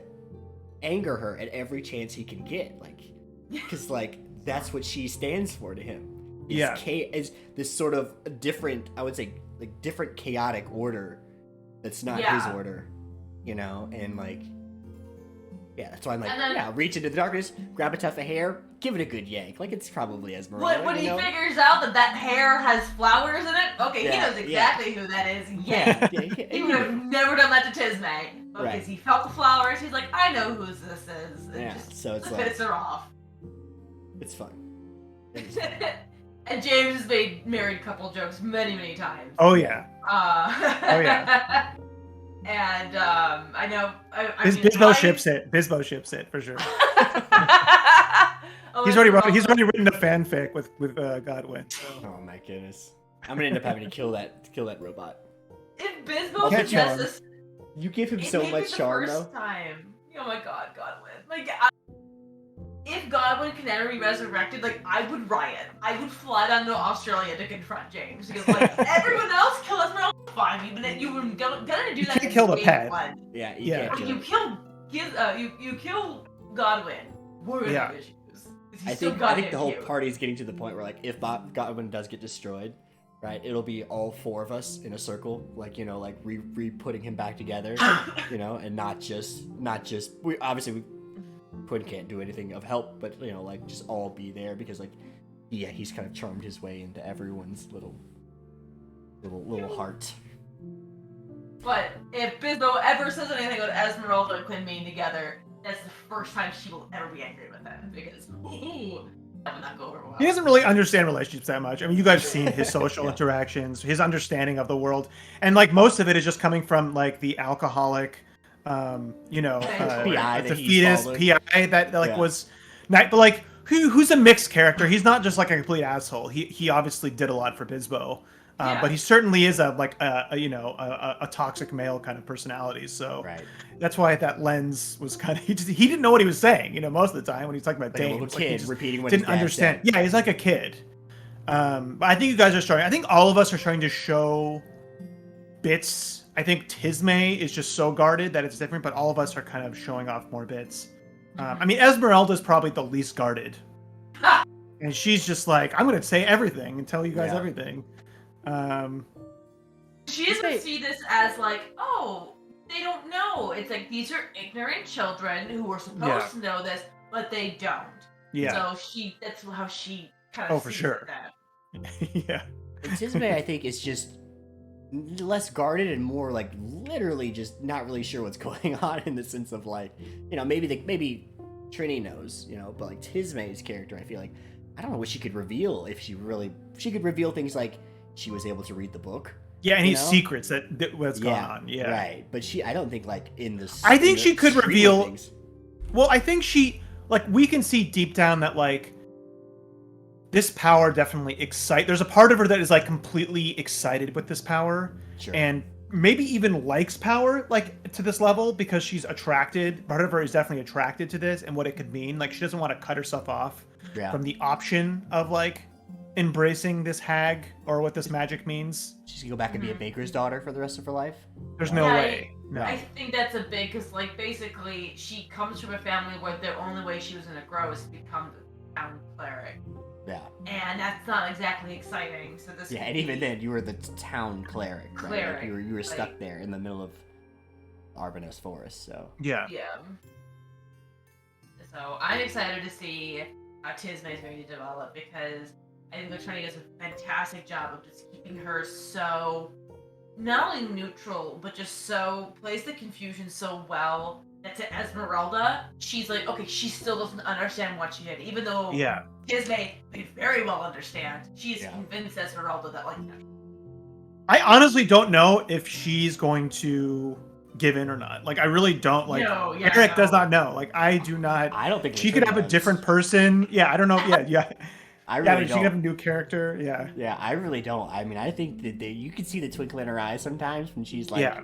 anger her at every chance he can get, like, because like that's what she stands for to him. Is this sort of different, I would say, like different chaotic order that's not his order, and like, that's why I'm like, reach into the darkness, grab a tuft of hair, give it a good yank, like it's probably Esmeralda. When he figures out that hair has flowers in it, okay, he knows exactly who that is. He would have never done that to Tisme, because he felt the flowers. He's like, I know who this is. And so it's spits her off. It's fun. And James has made married couple jokes many, many times. Oh yeah. And I know. Bisbo ships it. Bisbo ships it for sure. He's already written a fanfic with Godwin. So. Oh my goodness! I'm gonna end up having to kill that robot. If Bisbo suggests this, you give him so much charm though. Time. Oh my God, Godwin! Like, if Godwin can ever be resurrected, like, I would riot. I would fly down to Australia to confront James, because like everyone else kill Esmeralda, fine. But you were gonna do that. You can't kill the pet. Can't you kill Godwin. We're gonna have issues. I think the whole party is getting to the point where, like, if Godwin does get destroyed, right, it'll be all four of us in a circle, like, you know, like putting him back together, you know, and not just we obviously Quinn can't do anything of help, but, you know, like, just all be there because, like, yeah, he's kind of charmed his way into everyone's little heart. But if Bisbo ever says anything about Esmeralda and Quinn being together, that's the first time she will ever be angry with him, because that would not go over well. He doesn't really understand relationships that much. I mean, you guys have seen his social interactions, his understanding of the world, and, like, most of it is just coming from, like, the alcoholic, you know, PI the fetus PI that like was not, but, like, who's a mixed character. He's not just, like, a complete asshole. He obviously did a lot for Bisbo. But he certainly is a toxic male kind of personality. So that's why that lens was kind of he didn't know what he was saying. You know, most of the time when he's talking about like Dane, a little kid repeating what didn't understand. Said. Yeah, he's like a kid. But I think you guys are starting. I think all of us are trying to show bits. I think Tisme is just so guarded that it's different, but all of us are kind of showing off more bits. I mean, Esmeralda is probably the least guarded, and she's just like, I'm going to say everything and tell you guys everything. She doesn't see this as like, oh, they don't know. It's like, these are ignorant children who were supposed to know this, but they don't. Yeah. So that's how she kind of sees that. Yeah. And Tisme, I think, is just less guarded and more, like, literally just not really sure what's going on, in the sense of, like, you know, maybe Trini knows, you know, but, like, Tisme's character, I feel like, I don't know what she could reveal if she could reveal things like she was able to read the book. Yeah, any secrets that what's going on. Yeah. Right. But I don't think, like, I think she could reveal things. Well, I think we can see deep down that, like, this power definitely there's a part of her that is, like, completely excited with this power. Sure. And maybe even likes power, like, to this level, because she's attracted. Part of her is definitely attracted to this and what it could mean. Like, she doesn't want to cut herself off from the option of, like, embracing this hag or what this magic means. She's gonna go back and be a baker's daughter for the rest of her life? There's no way. No. I think that's a big, because, like, basically she comes from a family where the only way she was gonna grow is to become the town cleric. Yeah. And that's not exactly exciting. So this and even then you were the town cleric. Right? Like, you were stuck there in the middle of Arbanus Forest, so. Yeah. So I'm excited to see how Tisme is going to develop, because I think Latrini does a fantastic job of just keeping her so not only neutral, but just so plays the confusion so well that to Esmeralda, she's like, okay, she still doesn't understand what she did, even though Tisme may very well understand. She's convinced Esmeralda that, like, I honestly don't know if she's going to give in or not. Like, I really don't. Like, Eric does not know. Like, I do not. I don't think she could have a different person. Yeah, I don't know. Yeah. I really don't. She could have a new character. Yeah. Yeah, I really don't. I mean, I think that you can see the twinkle in her eyes sometimes when she's, like,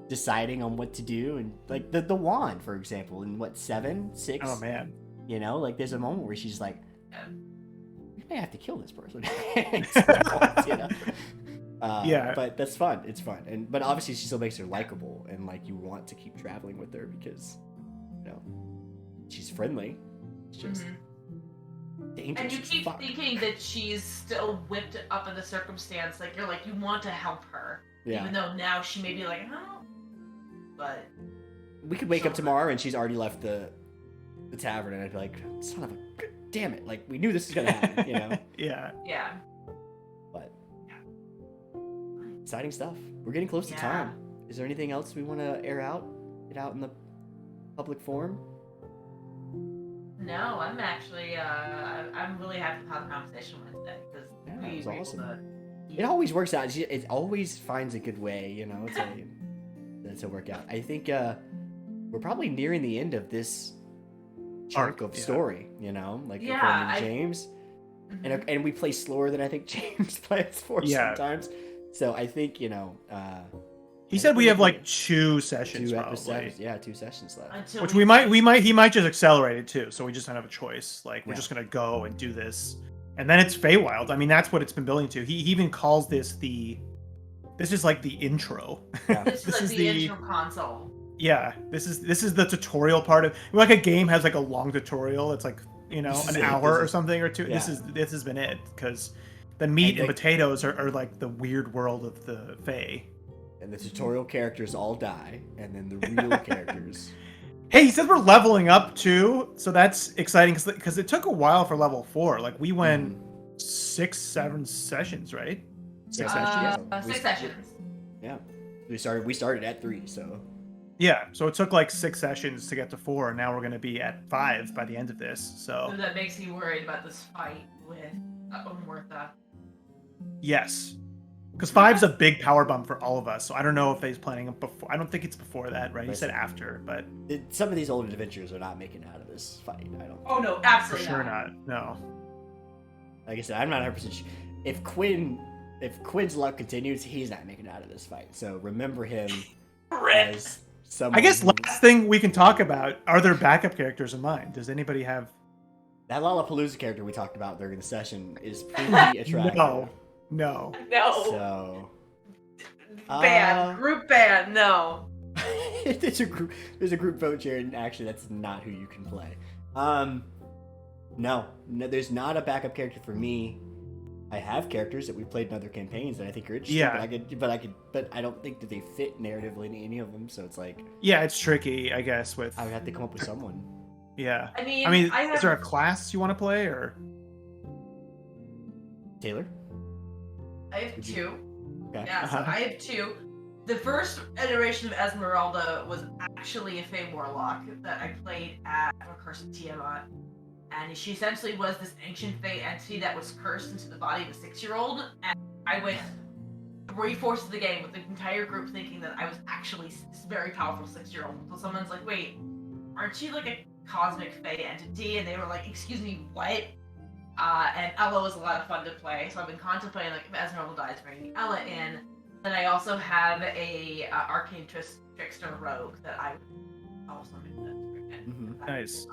deciding on what to do, and, like, the wand, for example, in what, 7, 6? Oh man. You know, like, there's a moment where she's like, we may have to kill this person. You know? But that's fun. It's fun. But obviously she still makes her likable, and, like, you want to keep traveling with her because, you know, she's friendly. It's just dangerous. And you keep thinking that she's still whipped up in the circumstance. Like, you're like, you want to help her. Yeah. Even though now she may be like, no. But we could wake up tomorrow and she's already left the tavern, and I'd be like, son of a damn it. Like, we knew this was gonna happen, you know? Yeah. But exciting stuff. We're getting close to time. Is there anything else we want to get out in the public forum? No, I'm actually I'm really happy with how the conversation went today, because it was awesome. It always works out. It always finds a good way, you know, to work out. I think we're probably nearing the end of this chunk of story, you know, like according to James, and we play slower than I think James plays for sometimes. So I think, you know, he said we have like 2 sessions, 2 episodes. Yeah, 2 sessions left. Which he might just accelerate it too. So we just don't have a choice. Like, we're just gonna go and do this, and then it's Feywild. I mean, that's what it's been building to. He even calls this is like the intro. Yeah. This is like the intro console. Yeah, this is the tutorial part of, like, a game has like a long tutorial. It's like you know, This is an it. hour This or is- something or two. yeah. This has been it, because the meat and the- potatoes are like the weird world of the Fae. And the tutorial characters all die, and then the real characters. Hey, he said we're leveling up too, so that's exciting because it took a while for level 4. Like we went 6-7 sessions, right? Six sessions. Yeah. 6 sessions. Yeah, we started at 3, so Yeah, so it took like 6 sessions to get to 4, and now we're gonna be at 5 by the end of this. So So that makes you worried about this fight with Umwertha. yes, because 5's a big power bump for all of us. So I don't know if he's planning it before. I don't think it's before that, right? He said after, but some of these old adventurers are not making it out of this fight. I don't. Oh no, for absolutely sure not. No. Like I said, I'm not 100% sure. If Quinn's luck continues, he's not making it out of this fight. So remember him as someone. I guess who- last thing we can talk about, are there backup characters in mind? Does anybody have? that Lollapalooza character we talked about during the session is pretty attractive. No. No. So Ban. Group ban. No. there's a group vote here, and actually that's not who you can play. No, there's not a backup character for me. I have characters that we played in other campaigns that I think are interesting. Yeah. but I don't think that they fit narratively in any of them. So it's like Yeah, it's tricky, I guess. With I would have to come up with someone. yeah. I mean, Is there a class you want to play, or? Taylor. I have 2. Okay. Yeah, so I have 2. The first iteration of Esmeralda was actually a Fey Warlock that I played at Curse of Tiamat. And she essentially was this ancient Fey entity that was cursed into the body of a 6-year-old. And I went 3/4 of the game with the entire group thinking that I was actually this very powerful 6-year-old. So someone's like, wait, aren't you like a cosmic Fey entity? And they were like, excuse me, what? And Ella was a lot of fun to play. So I've been contemplating, like, if Esmeralda dies, bringing Ella in. Then I also have a arcane trickster rogue that I also make that again. Nice.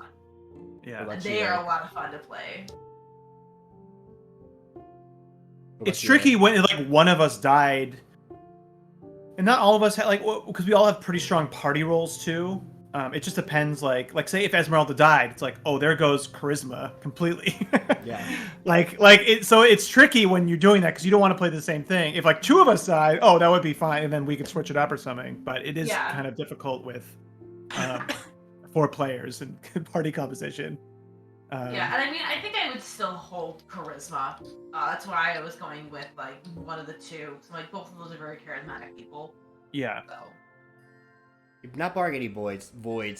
Yeah. What about They you, are Eric? a lot of fun to play. What It's about you, tricky Eric? when like one of us died, and not all of us had like because we all have pretty strong party rolls too. It just depends. Like say if Esmeralda died, it's like, oh, there goes charisma completely. Yeah. So it's tricky when you're doing that because you don't want to play the same thing. If like 2 of us died, oh, that would be fine, and then we could switch it up or something. But it is Yeah. kind of difficult with 4 players and party composition. Yeah, and I mean, I think I would still hold charisma. That's why I was going with like one of the 2. So like both of those are very charismatic people. Yeah. So If not barring any voids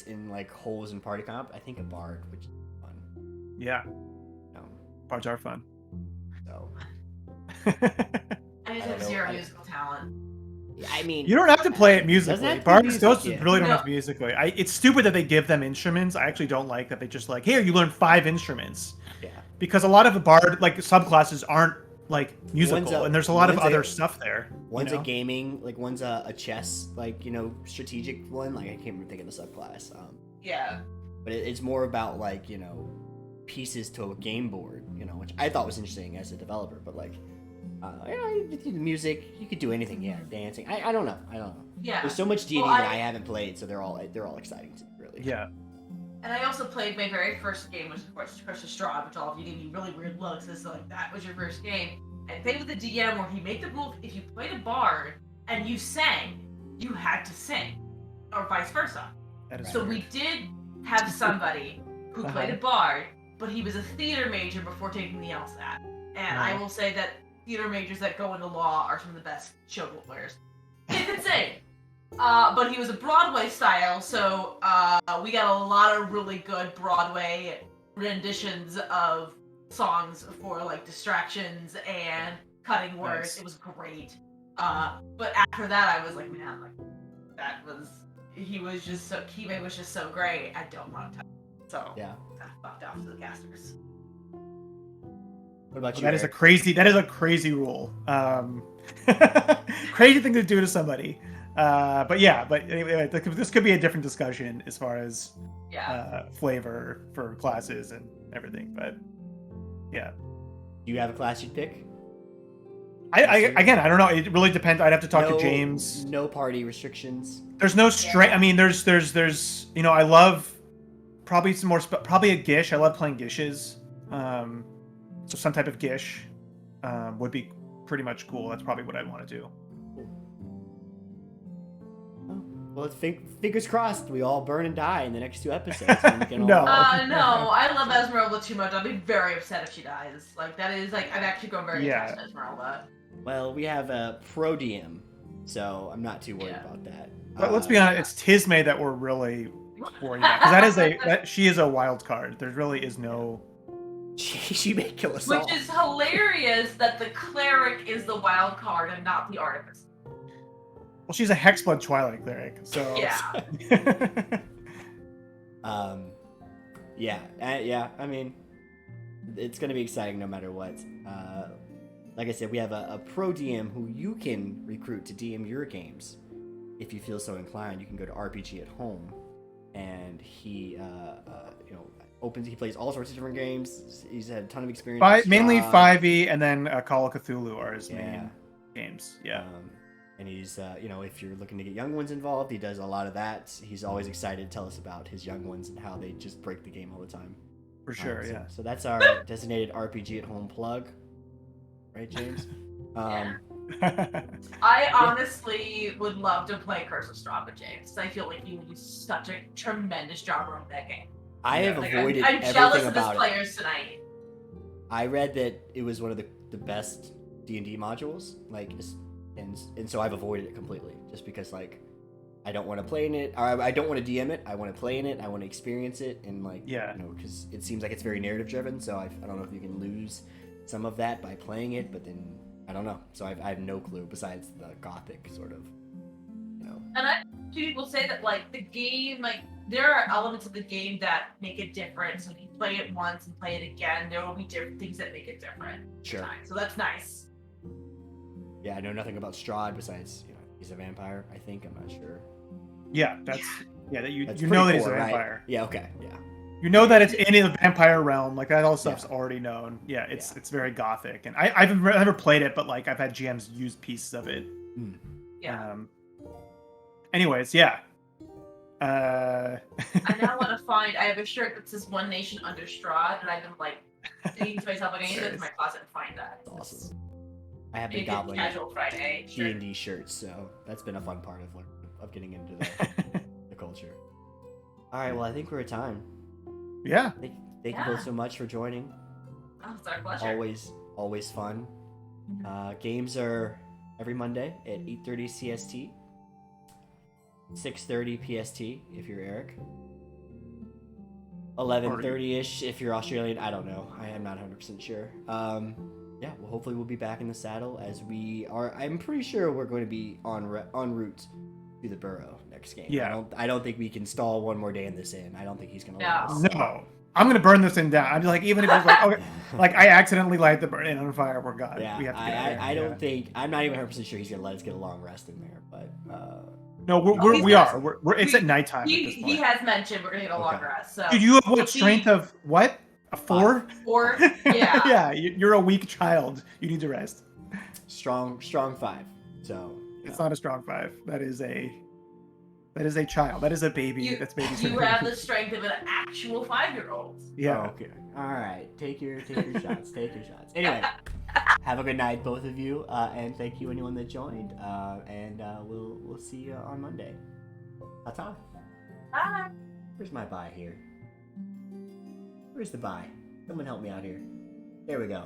in like holes in party comp, I think a bard, which is fun. Yeah. Um, Bards are fun. so I just I have don't know, 0 I- musical talent. yeah, I mean, You don't have to play it Doesn't musically. have to be Bards music, don't yeah. really don't No. have to be musically. It's stupid that they give them instruments. I actually don't like that they just like, here, you learn 5 instruments. yeah. Because a lot of the bard like subclasses aren't like musical, One's a- and there's a lot of one's a- other stuff there. One's you know? a gaming, like one's a chess, like strategic one. Like I can't even think of the subclass. Yeah. But it's more about like pieces to a game board, which I thought was interesting as a developer. But like, music, you could do anything. Yeah, dancing. I don't know. Yeah. There's so much D&D Well, that I haven't played, so they're all exciting to me, really. Yeah. And I also played my very first game, which of course Curse of Strahd, which all of you gave me really weird looks. It's like, that was your first game. And played with the DM where he made the rule, if you played a bard and you sang, you had to sing. Or vice versa. That is So weird. we did have somebody who played a bard, but he was a theater major before taking the LSAT. And I will say that theater majors that go into law are some of the best show players. He could sing. But he was a Broadway style, so we got a lot of really good Broadway renditions of songs for like distractions and cutting words. Nice. It was great. But after that, I was like, man, like he was just so great. I don't want to touch him. So Yeah. I fucked off to the casters. What about you? That is a Eric? crazy rule. Crazy thing to do to somebody. But anyway, this could be a different discussion as far as Yeah. flavor for classes and everything. But yeah, Do you have a class you'd pick? I don't know. It really depends. I'd have to talk No- to James. No party restrictions. There's no strength. I mean, there's I love Probably some more. Probably a Gish. I love playing Gishes. So some type of Gish would be pretty much cool. That's probably what I'd want to do. Well, fingers crossed. We all burn and die in the next 2 episodes. And we can all... No. No, I love Esmeralda too much. I'll be very upset if she dies. Like that is like I've actually grown very attached to Esmeralda. Well, we have a pro DM, so I'm not too worried about that. But let's be honest, it's Tisme that we're really worried about, because she is a wild card. There really is no. She may kill us all. Which is hilarious that the cleric is the wild card and not the artificer. Well, she's a Hexblood Twilight cleric, so. Yeah. Yeah. I mean, it's gonna be exciting no matter what. Like I said, we have a pro DM who you can recruit to DM your games. If you feel so inclined, you can go to RPGathome, and he, he plays all sorts of different games. He's had a ton of experience. Mainly 5e, and then Call of Cthulhu are his main games. Yeah. And he's, if you're looking to get young ones involved, he does a lot of that. He's always excited to tell us about his young ones and how they just break the game all the time. For sure, yeah. So that's our designated RPG-at-home plug. Right, James? I honestly would love to play Curse of Strahd with James. I feel like you would do such a tremendous job running that game. I have avoided I'm everything jealous of his about players tonight. I read that it was one of the best D&D modules, and so I've avoided it completely, just because I don't want to play in it, or I don't want to DM it. I want to play in it. I want to experience it, and because it seems like it's very narrative driven. So I don't know if you can lose some of that by playing it, but then I don't know. So I have no clue besides the gothic sort of, And I people say that the game, there are elements of the game that make it different. So if you play it once and play it again, there will be different things that make it different. Sure. So that's nice. Yeah, I know nothing about Strahd besides he's a vampire. I think I'm not sure. Yeah, that's that you That's know that he's a cool, right? vampire. Yeah. Okay. Yeah. You know that it's in the vampire realm. That all stuff's already known. Yeah, it's very gothic, and I've never played it, but I've had GMs use pieces of it. Yeah. Anyways, yeah. I now want to find. I have a shirt that says "One Nation Under Strahd," and I've been thinking to myself, I need to go to my closet and find that. That's awesome. I have been Maybe gobbling Casual Friday D&D shirts, so that's been a fun part of getting into the culture. All right, well, I think we're at time. Yeah. Thank you both so much for joining. Oh, it's our pleasure. Always fun. Games are every Monday at 8:30 CST, 6:30 PST if you're Eric, 11:30ish if you're Australian. I don't know. I am not 100% sure. Well, hopefully we'll be back in the saddle as we are. I'm pretty sure we're going to be en route to the Burrow next game. Yeah. I don't think we can stall one more day in this inn. I don't think he's going to let us. No. I'm going to burn this inn down. I'm just even if it's okay, I accidentally light the inn on fire, we're gone. Yeah, we have to get I don't think, I'm not even 100% sure he's going to let us get a long rest in there, but... No, we are. It's at nighttime. He has mentioned we're going to get a long rest. So. Dude, you have what strength of what? A 4? 4? Yeah. Yeah, you're a weak child. You need to rest. Strong 5. So it's not a strong 5. That is a child. That is a baby. That's baby strength. You have the strength of an actual 5-year-old. Yeah. Oh, okay. All right. Take your shots. Take your shots. Anyway, have a good night, both of you, and thank you anyone that joined. And we'll see you on Monday. Ta-ta. Bye. Where's my bye here? Where's the bye? Someone help me out here. There we go.